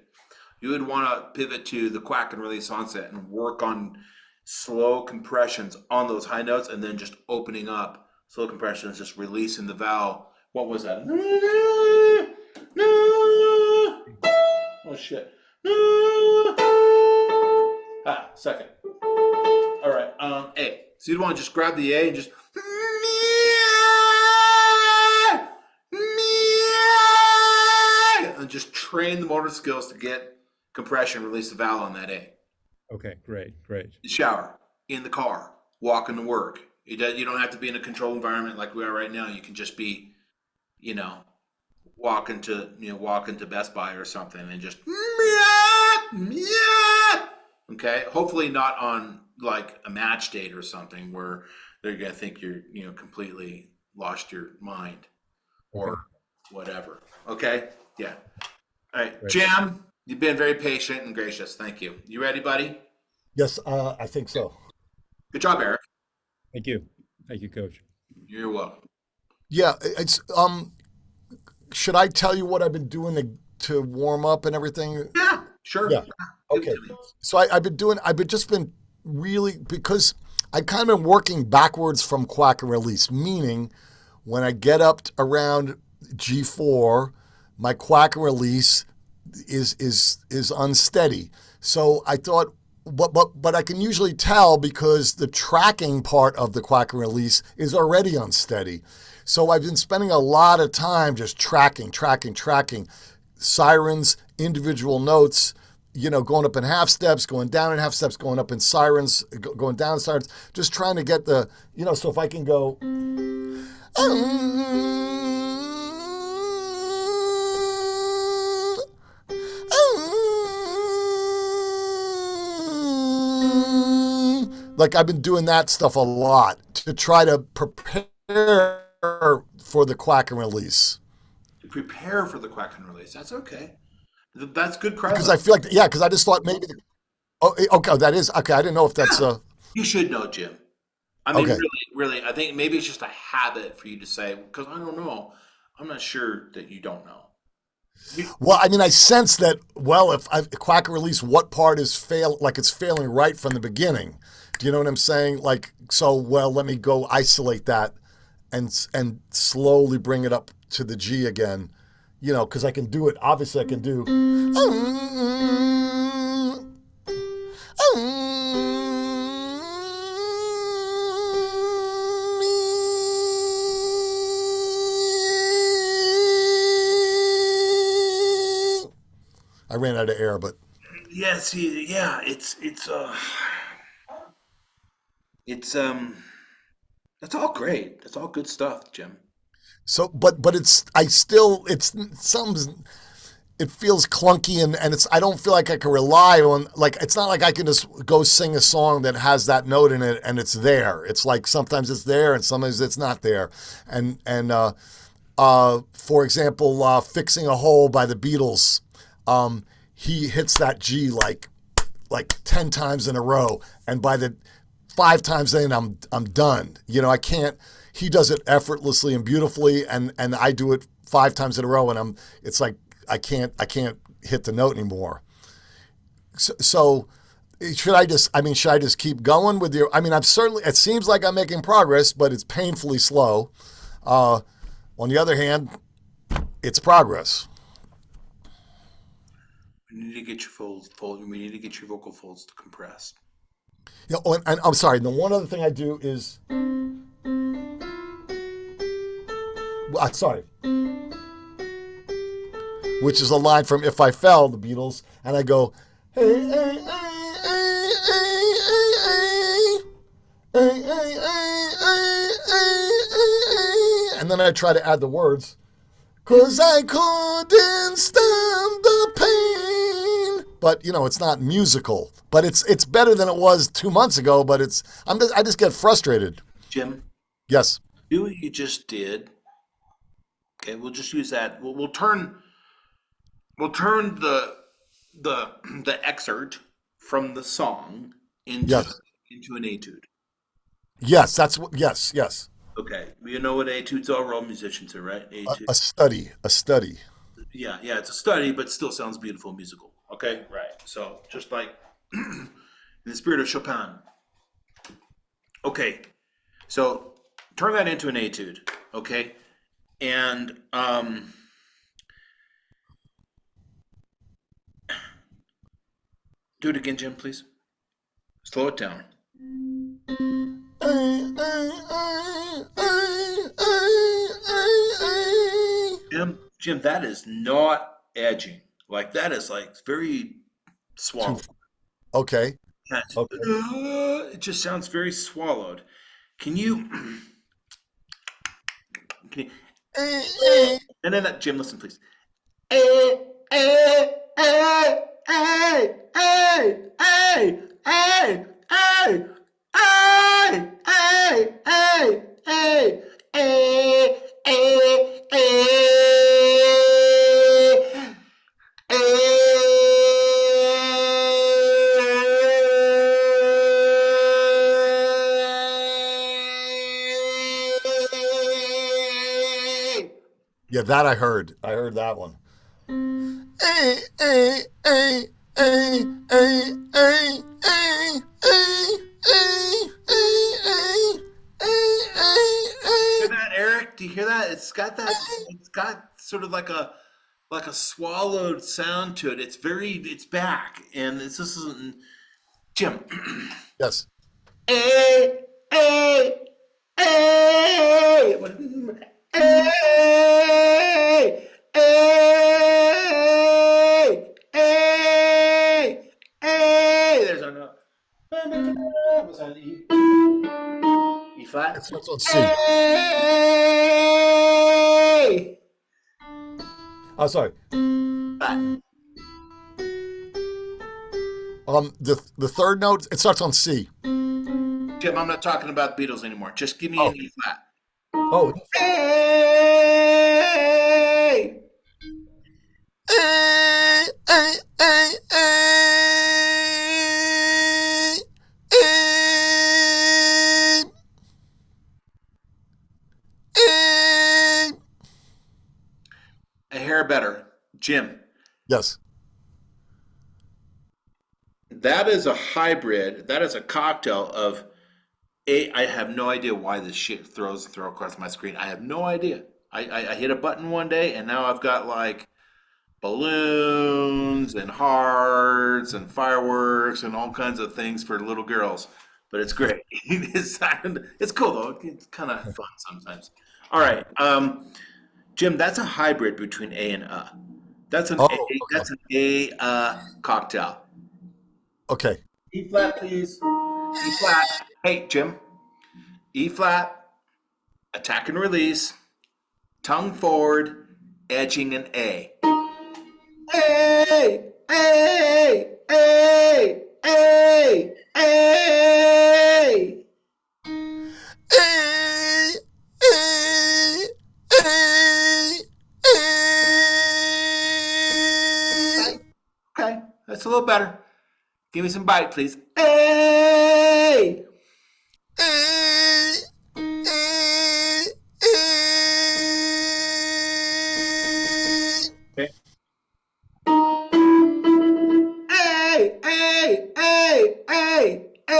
You would want to pivot to the quack and release onset and work on slow compressions on those high notes, and then just opening up slow compressions, just releasing the vowel. What was that? Oh shit. Second. All right. A. So you'd want to just grab the A and just train the motor skills to get compression, release the vowel on that A. Okay, great. The shower, in the car, walking to work. You don't have to be in a controlled environment like we are right now. You can just be, walking to Best Buy or something and just okay. Hopefully not on like a match date or something where they're gonna think you're completely lost your mind or whatever. Okay, yeah. All right, Great. Jim, you've been very patient and gracious. Thank you. You ready, buddy? Yes, I think so. Good job, Eric. Thank you, Coach. You're welcome. Yeah, it's should I tell you what I've been doing to warm up and everything? Yeah, sure. Yeah. Okay. So I've been really, because I've kind of been working backwards from quack and release, meaning when I get up around G4, my quack and release is unsteady. So I thought, but I can usually tell because the tracking part of the quack and release is already unsteady. So I've been spending a lot of time just tracking sirens, individual notes, going up in half steps, going down in half steps, going up in sirens, going down in sirens, just trying to get the, so if I can go, like I've been doing that stuff a lot to try to prepare for the quack and release. To prepare for the quack and release. That's okay. That's good credit. Because I feel like, yeah, because I just thought maybe, okay, that is, okay, I didn't know if that's You should know, Jim. I mean, okay. really, I think maybe it's just a habit for you to say, because I don't know. I'm not sure that you don't know. Well, I mean, I sense that, well, if I quack and release, what part is it's failing right from the beginning. Do you know what I'm saying? Like, so, well, let me go isolate that and slowly bring it up to the G again, because I can do it. Obviously, I can do. I ran out of air, but yeah, see, yeah, it's that's all great. That's all good stuff, Jim. so, but it feels clunky and I don't feel like I can rely on, like, it's not like I can just go sing a song that has that note in it and it's there. It's like sometimes it's there and sometimes it's not there. And for example, Fixing a Hole by the Beatles, he hits that G like 10 times in a row. And by the 5 times in, I'm done. I can't, he does it effortlessly and beautifully. And I do it 5 times in a row and it's like, I can't hit the note anymore. So should I just keep going with your, it seems like I'm making progress, but it's painfully slow. On the other hand, it's progress. We need to get your folds. We need to get your vocal folds to compress. Yeah, and I'm sorry. The one other thing I do is, sorry, which is a line from "If I Fell," the Beatles, and I go, hey, hey, hey, hey, hey, hey, hey, and then I try to add the words. 'Cause I couldn't stand the pain. But, it's not musical. But it's better than it was 2 months ago, but I just get frustrated. Jim? Yes. Do what you just did. Okay, we'll just use that. We'll turn the excerpt from the song into an etude. Yes, that's what, yes. Okay, you know what etudes are? We're all musicians here, right? A study. Yeah, it's a study, but still sounds beautiful, musical. Okay, right. So just like in the spirit of Chopin. Okay, so turn that into an etude. Okay, and do it again, Jim, please. Slow it down. Jim, that is not edging. Like that is like very swallowed. Okay. Okay. It just sounds very swallowed. Can you and then Jim, listen, please. Yeah, that I heard. I heard that one. Hear that, Eric? Do you hear that? It's got sort of like a like a swallowed sound to it. It's back, and this isn't Jim. Yes. Hey, hey, hey, hey, hey, hey, hey. There's a note. What's that? E flat. It starts on C. Hey. Oh, sorry. Flat. The third note, it starts on C. Jim, I'm not talking about Beatles anymore. Just give me Oh. an E flat. Oh. Hey. Hey, hey, hey, hey, hey. A hair better. Jim, Yes. that is a hybrid. That is a cocktail of I have no idea why this shit throw across my screen. I have no idea. I hit a button one day and now I've got like balloons and hearts and fireworks and all kinds of things for little girls. But it's great. It's cool though. It's kind of fun sometimes. All right, Jim, that's a hybrid between A and That's an Oh, A. okay. That's an A cocktail. Okay. E flat, please. E flat. Hey, Jim. E flat. Attack and release. Tongue forward. Edging an A. A. A. A. A. A. Hey, hey, hey, hey. Okay, that's a little better. Give me some bite, please. A. Hey, hey, hey. Okay. Hey, hey, hey, hey, hey.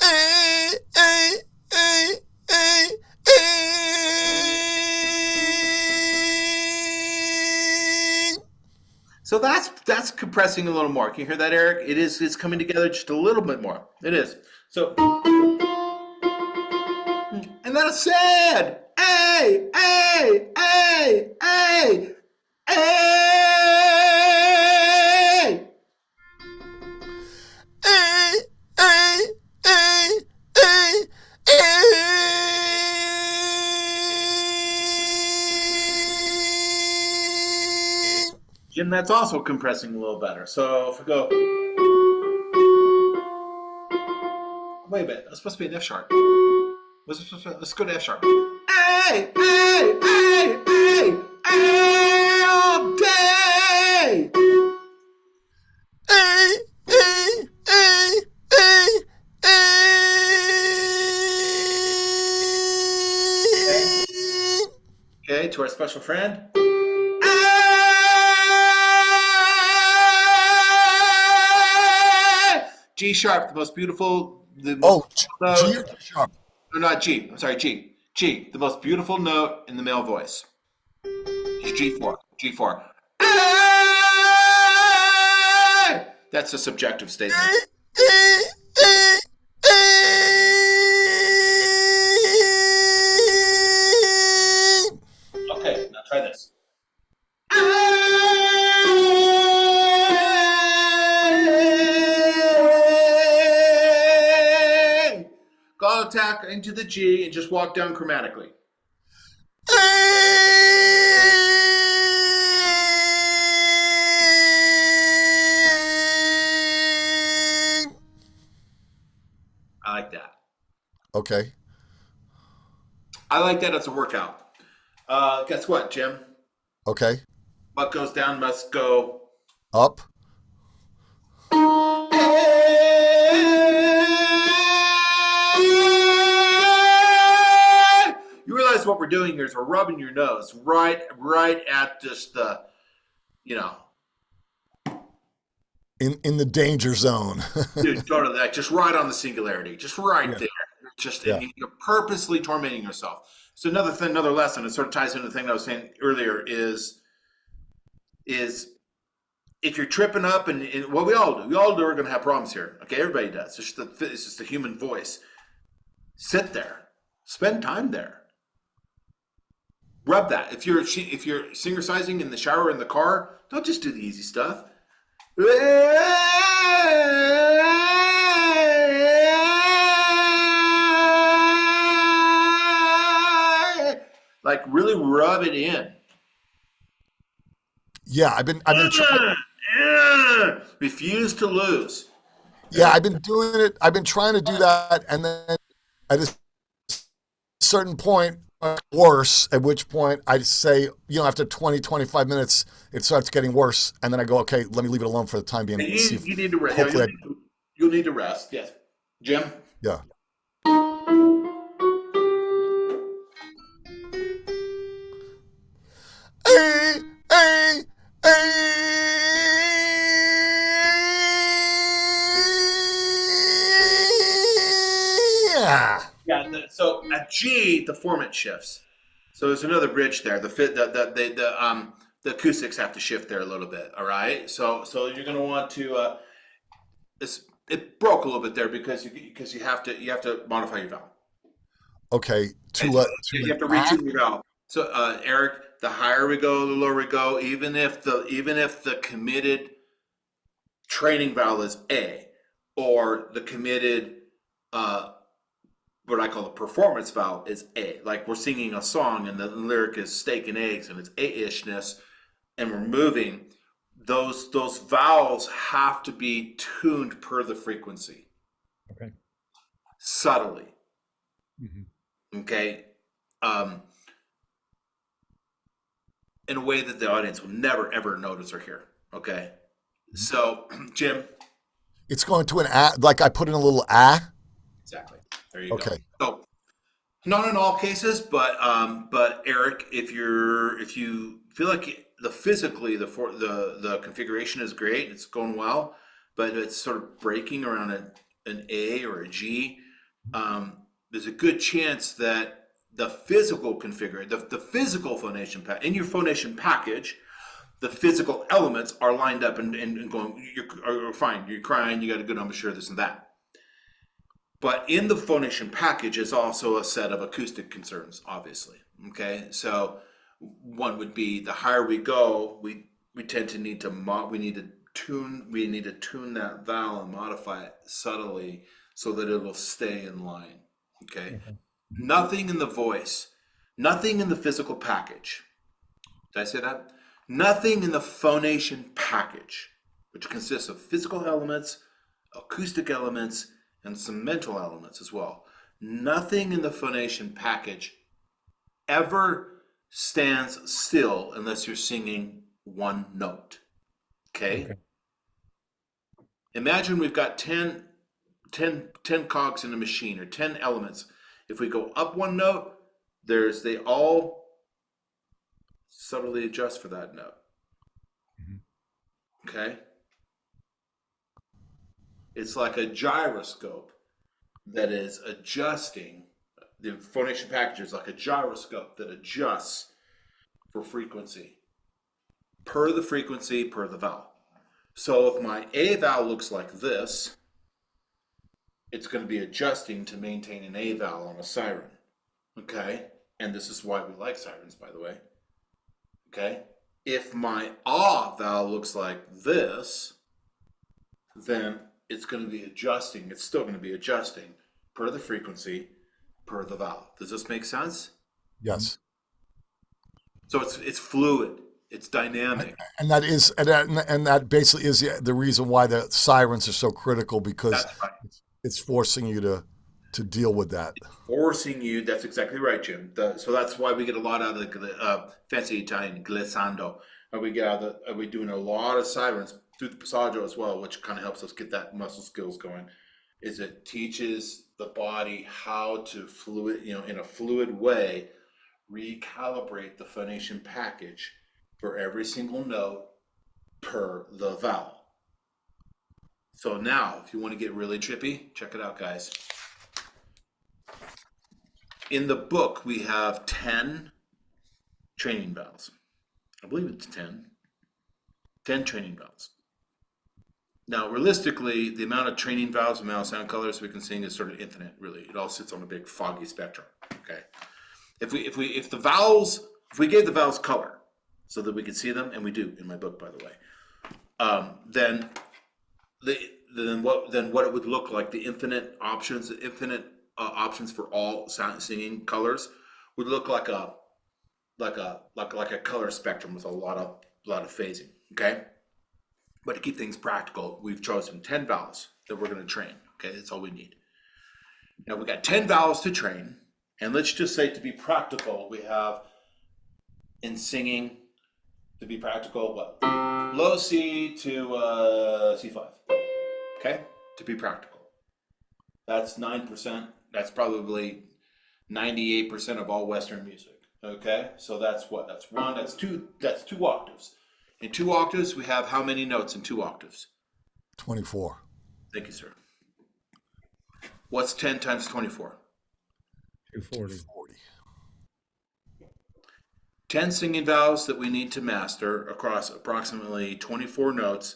Hey, hey, hey, hey, hey. So that's compressing a little more. Can you hear that, Eric? It's coming together just a little bit more. It is. So and then a sad. Hey, hey, hey, hey, hey. Hey, hey, hey, hey, hey. Jim, that's also compressing a little better. So if we go, wait a minute, that's supposed to be an F sharp. Let's go to F sharp. Hey, hey, hey, hey, hey, all day. Hey, hey, hey, hey, hey. Okay, to our special friend. G sharp, the most beautiful. Oh, G or G sharp. No, not G. I'm sorry, G. G, the most beautiful note in the male voice. It's G4. G4. That's a subjective statement. Okay, now try this. Go attack into the G and just walk down chromatically. I like that. Okay. I like that as a workout. Guess what, Jim? Okay. What goes down must go. Up. You realize what we're doing here is we're rubbing your nose right at just the, you know. In the danger zone. Dude, totally. Like just right on the singularity. Just right Yeah. there. Just Yeah. and you're purposely tormenting yourself. So another thing, another lesson, it sort of ties into the thing I was saying earlier is if you're tripping up, and what we all do are going to have problems here. Okay, everybody does. It's just the human voice. Sit there, spend time there, rub that. If you're singer-sizing in the shower or in the car, don't just do the easy stuff. Like really rub it in. Yeah, I've been trying. Refuse to lose. Yeah, I've been doing it. I've been trying to do that, and then at a certain point, worse. At which point, I say, after 20, 25 minutes, it starts getting worse, and then I go, okay, let me leave it alone for the time being. You need to rest. You'll need to rest. Yes, Jim. Yeah. Hey, hey, yeah. Yeah. So at G, the format shifts. So there's another bridge there. The acoustics have to shift there a little bit. All right. So you're going to want to. It broke a little bit there because you have to modify your valve. Okay. You have to retune your valve. So Eric, the higher we go, the lower we go. Even if the committed training valve is A, or the committed what I call the performance valve is A. Like we're singing a song and the lyric is steak and eggs and it's A-ishness, and we're moving. Those vowels have to be tuned per the frequency. Okay. Subtly. Mm-hmm. Okay. In a way that the audience will never ever notice or hear. Okay. So, Jim. It's going to an A, like I put in a little A. Exactly. There you go. So, not in all cases, but Eric, if you feel like the configuration is great, it's going well, but it's sort of breaking around an A or a G, there's a good chance that the physical configuration, the physical phonation in your phonation package, the physical elements are lined up and going, you're fine, you're crying, you got a good embouchure, this and that. But in the phonation package is also a set of acoustic concerns, obviously. Okay, so one would be the higher we go, we tend to need to tune that valve and modify it subtly so that it will stay in line. Okay, nothing in the voice, nothing in the physical package. Did I say that? Nothing in the phonation package, which consists of physical elements, acoustic elements, and some mental elements as well. Nothing in the phonation package ever stands still unless you're singing one note. Okay? Imagine we've got 10 cogs in a machine, or 10 elements. If we go up one note, they all subtly adjust for that note. Okay? It's like a gyroscope that is adjusting. The phonation package is like a gyroscope that adjusts for frequency. Per the frequency, per the valve. So if my A valve looks like this, it's going to be adjusting to maintain an A valve on a siren. Okay? And this is why we like sirens, by the way. Okay? If my ah valve looks like this, then it's going to be adjusting. It's still going to be adjusting per the frequency, per the valve. Does this make sense? Yes. So it's fluid. It's dynamic. And that basically is the reason why the sirens are so critical, because That's right. It's forcing you to deal with that. It's forcing you. That's exactly right, Jim. So that's why we get a lot out of the fancy Italian glissando. We're doing a lot of sirens through the passaggio as well, which kind of helps us get that muscle skills going. Is it teaches the body how to in a fluid way, recalibrate the phonation package for every single note per the valve. So now, if you want to get really trippy, check it out, guys. in the book, we have 10 training valves. I believe it's 10. 10 training valves. Now, realistically, the amount of training valves, the amount of sound colors we can sing is sort of infinite, really. It all sits on a big foggy spectrum. Okay. If we gave the valves color so that we could see them, and we do in my book, by the way, then what it would look like, the infinite options, for all sound singing colors would look like a color spectrum with a lot of phasing. Okay. But to keep things practical, we've chosen 10 valves that we're going to train. Okay, that's all we need. Now we got 10 valves to train, and let's just say, to be practical, we have in singing, to be practical, what? Low C to C5. Okay, to be practical. That's 9%. That's probably 98% of all Western music. Okay, so that's what? That's one. That's two. That's 2 octaves. In 2 octaves, we have how many notes in 2 octaves? 24. Thank you, sir. What's 10 times 24? 240. 40. 10 singing valves that we need to master across approximately 24 notes.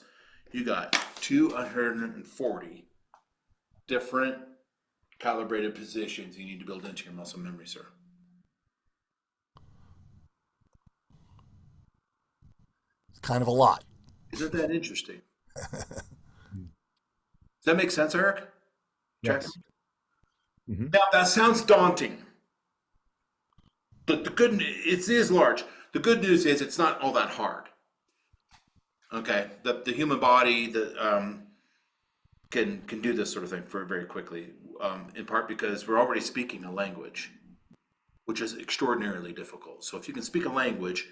You got 240 different calibrated positions you need to build into your muscle memory, sir. Kind of a lot. Isn't that interesting? Does that make sense, Eric? Check. Yes. Mm-hmm. Now that sounds daunting, but the good it is large. The good news is it's not all that hard. Okay, the human body can do this sort of thing very quickly, in part because we're already speaking a language, which is extraordinarily difficult. So if you can speak a language,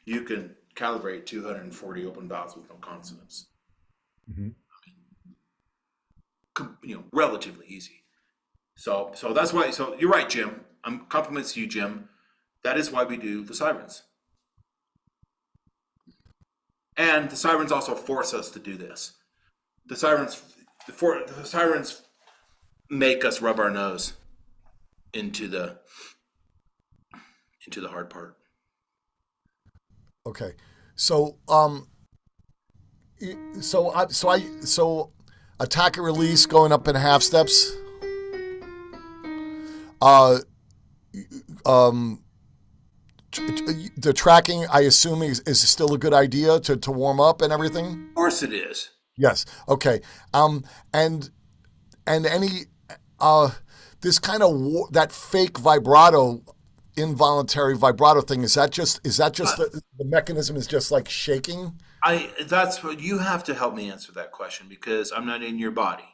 you can calibrate 240 open valves with no consonants. Mm-hmm. Relatively easy. So that's why. So you're right, Jim. Compliments to you, Jim. That is why we do the sirens. And the sirens also force us to do this. The sirens make us rub our nose into the hard part. Okay. So attack and release going up in half steps. The tracking, I assume, is still a good idea to warm up and everything. Of course it is. Yes. Okay. And any this kind of that fake vibrato, involuntary vibrato thing, is that just the mechanism is just like shaking? That's what you have to help me answer that question, because I'm not in your body.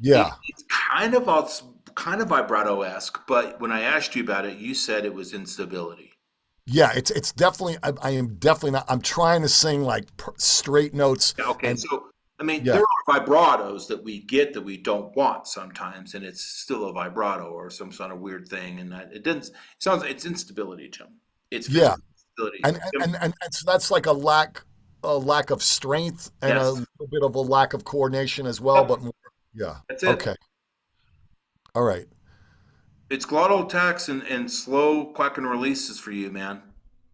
Yeah. It's kind of vibrato-esque, but when I asked you about it, you said it was instability. Yeah, it's definitely. I am definitely not. I'm trying to sing like straight notes. Okay, so I mean, there are vibratos that we get that we don't want sometimes, and it's still a vibrato or some sort of weird thing, and that it sounds it's instability, Jim. It's instability, and so that's like a lack of strength and a little bit of a lack of coordination as well. But more, that's it. Okay, all right. It's glottal attacks and slow quack and releases for you, man.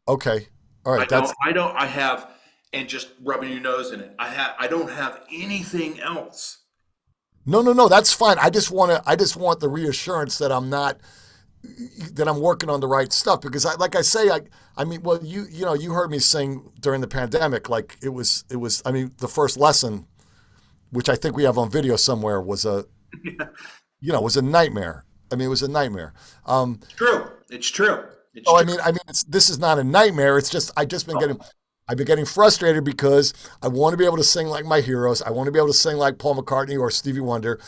Okay, all right. I have, and just rubbing your nose in it. I don't have anything else. No. That's fine. I just want the reassurance that I'm working on the right stuff, because I mean, well, you heard me sing during the pandemic. Like it was. I mean, the first lesson, which I think we have on video somewhere, was was a nightmare. I mean, it was a nightmare. It's true. I mean, this is not a nightmare. It's just I've been getting frustrated because I want to be able to sing like my heroes. I want to be able to sing like Paul McCartney or Stevie Wonder.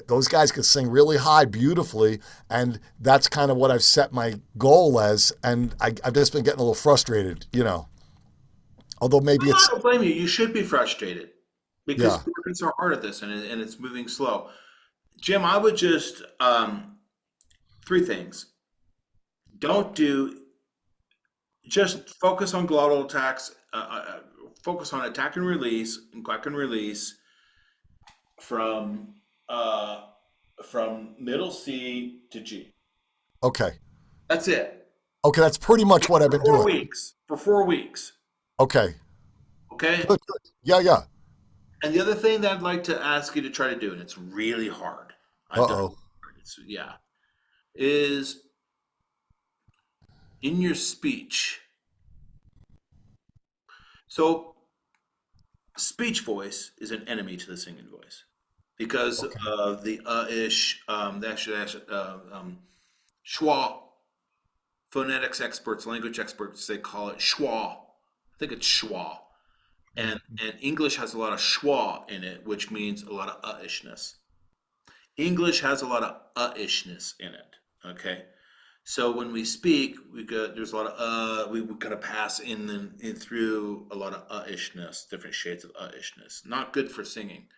Those guys can sing really high, beautifully, and that's kind of what I've set my goal as. And I've just been getting a little frustrated, Although maybe I don't blame you. You should be frustrated because we're working so hard at this, and it's moving slow. Jim, I would just 3 things. Just focus on glottal attacks, focus on attack and release and quack and release from middle C to G. Okay. That's it. Okay, that's pretty much what I've been doing. 4 weeks. For 4 weeks. Okay, Okay? good, good. Yeah, yeah. And the other thing that I'd like to ask you to try to do, and it's really hard. I've done it. Uh-oh. Yeah. Is in your speech. So speech voice is an enemy to the singing voice because Okay. of the ish, schwa. Phonetics experts, language experts, they call it schwa. I think it's schwa. And English has a lot of schwa in it, which means a lot of ishness. English has a lot of ishness in it. Okay. So when we speak, there's a lot of we kind of pass in through a lot of ishness, different shades of ishness. Not good for singing.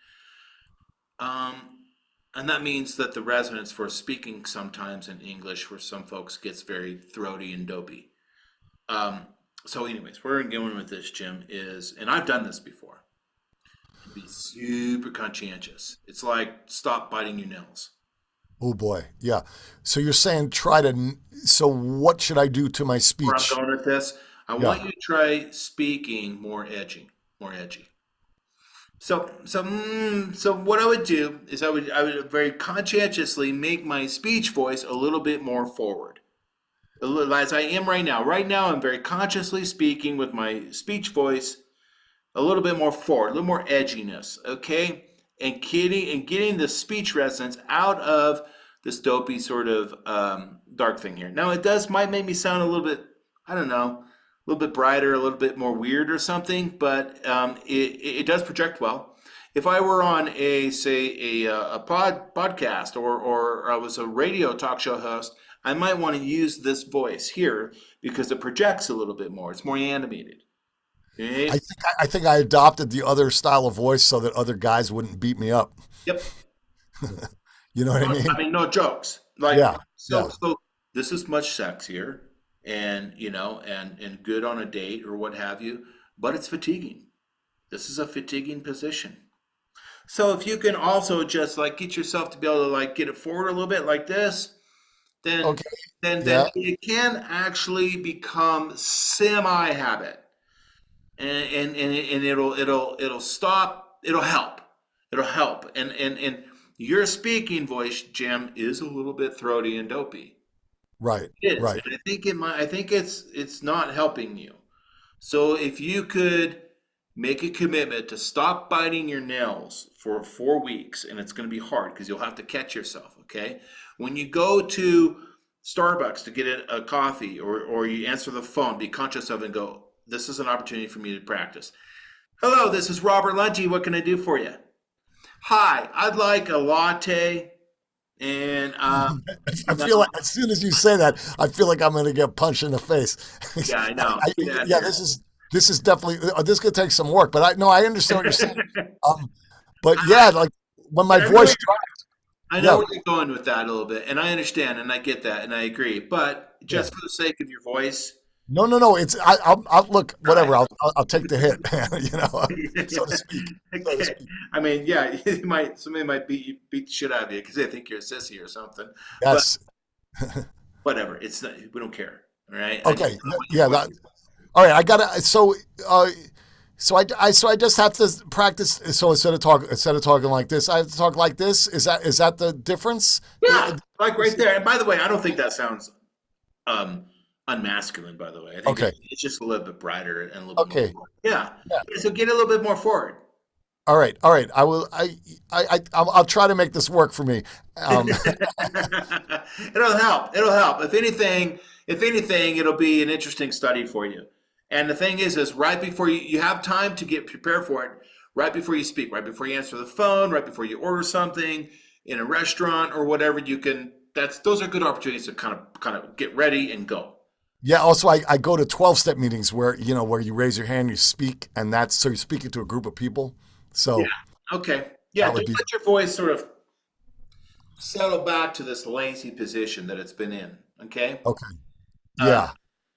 And that means that the resonance for speaking sometimes in English for some folks gets very throaty and dopey. So anyways, where I'm going with this, Jim, is, and I've done this before, be super conscientious. It's like stop biting your nails. Oh boy. Yeah. So you're saying so what should I do to my Where I'm speech? going with this, I Yeah. want you to try speaking more edgy, more edgy. So what I would do is I would very conscientiously make my speech voice a little bit more forward, a little, as I am right now. Right now, I'm very consciously speaking with my speech voice a little bit more forward, a little more edginess, okay? And getting the speech resonance out of this dopey sort of dark thing here. Now, might make me sound a little bit, I don't know, a little bit brighter, a little bit more weird or something, but it does project well. If I were on a podcast or I was a radio talk show host, I might want to use this voice here because it projects a little bit more. It's more animated. Okay? I think I adopted the other style of voice so that other guys wouldn't beat me up. Yep. You know what I mean? I mean, no jokes. Like, Yeah. Yeah. so this is much sexier and, and good on a date or what have you, but it's fatiguing. This is a fatiguing position. So if you can also just like get yourself to be able to like get it forward a little bit like this, then Okay. then Yeah. it can actually become semi-habit. And it'll stop, it'll help. It'll help. And your speaking voice, Jim, is a little bit throaty and dopey. Right. It is. Right. And I think it's not helping you. So if you could make a commitment to stop biting your nails for 4 weeks, and it's going to be hard because you'll have to catch yourself, okay? When you go to Starbucks to get a coffee or you answer the phone, be conscious of it and go, this is an opportunity for me to practice. Hello, this is Robert Lunte. What can I do for you? Hi, I'd like a latte. And I feel like as soon as you say that, I feel like I'm going to get punched in the face. yeah, I know. Yeah, this is definitely this could take some work, but I understand what you're saying. But yeah, like when my voice drops, I know yeah, where you're going with that a little bit, and I understand, and I get that, and I agree. But yeah. just for the sake of your voice, No. It's I'll look whatever. I'll take the hit, so to speak. So to speak. I mean, yeah, somebody might beat the shit out of you because they think you're a sissy or something. Yes. But whatever, it's not, we don't care. All right. Okay. Yeah. All right. I gotta. So I just have to practice. So instead of talking like this, I have to talk like this. Is that the difference? Yeah, like right there. And by the way, I don't think that sounds unmasculine. By the way, I think Okay. it's just a little bit brighter and a little bit Okay. more. Yeah. Yeah. So get a little bit more forward. All right. I will. I'll try to make this work for me. It'll help. It'll help. If anything, it'll be an interesting study for you. And the thing is right before you have time to get prepared for it, right before you speak, right before you answer the phone, right before you order something in a restaurant or whatever, those are good opportunities to kind of get ready and go. Yeah. Also, I go to 12-step meetings where you raise your hand, you speak, and so you're speaking to a group of people. So Yeah. Okay. Yeah. That would Just let your voice sort of settle back to this lazy position that it's been in. Okay. okay. Yeah.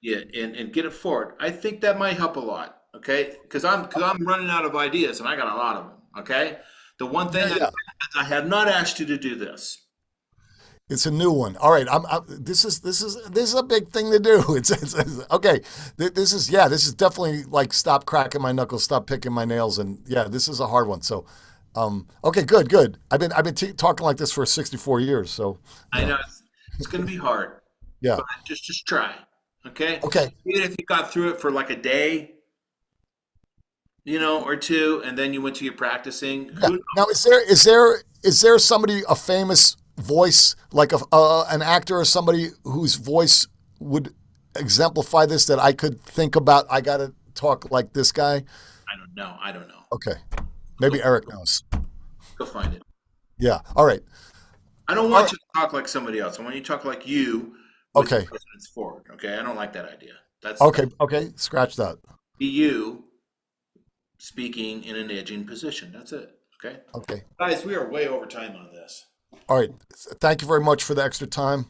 Yeah, and get it forward. I think that might help a lot. Okay, because I'm running out of ideas, and I got a lot of them. Okay, the one thing Yeah. I have not asked you to do this. It's a new one. All right, this is a big thing to do. It's okay. This is this is definitely like stop cracking my knuckles, stop picking my nails, and yeah, this is a hard one. So, okay, good. I've been talking like this for 64 years. So, I know it's going to be hard, yeah. but just try. Okay. Okay. Even if you got through it for like a day, or two, and then you went to your practicing. Yeah. Now, is there somebody, a famous voice, like an actor or somebody whose voice would exemplify this that I could think about? I got to talk like this guy. I don't know. Okay, maybe Eric knows. Go find it. Yeah. All right. I don't want you to talk like somebody else. I want you to talk like you with Okay. your presidents forward. Okay. I don't like that idea. Okay. Okay. Scratch that. Be you speaking in an edging position. That's it. Okay. Okay. Guys, we are way over time on this. All right. Thank you very much for the extra time.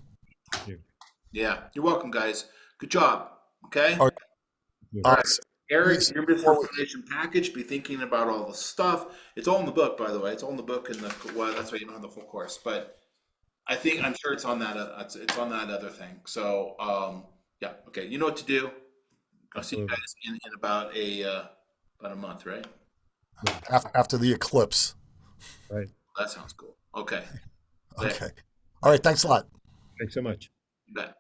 Yeah. You're welcome, guys. Good job. Okay. All right. All right. Eric, your business information package, be thinking about all the stuff. It's all in the book, by the way. It's all in the book, and that's why you don't have the full course. But I'm sure it's on that. It's on that other thing. So, yeah, okay. You know what to do. I'll see you guys in about a month, right? After the eclipse. Right. That sounds cool. Okay. Okay. All right. Thanks a lot. Thanks so much. You bet.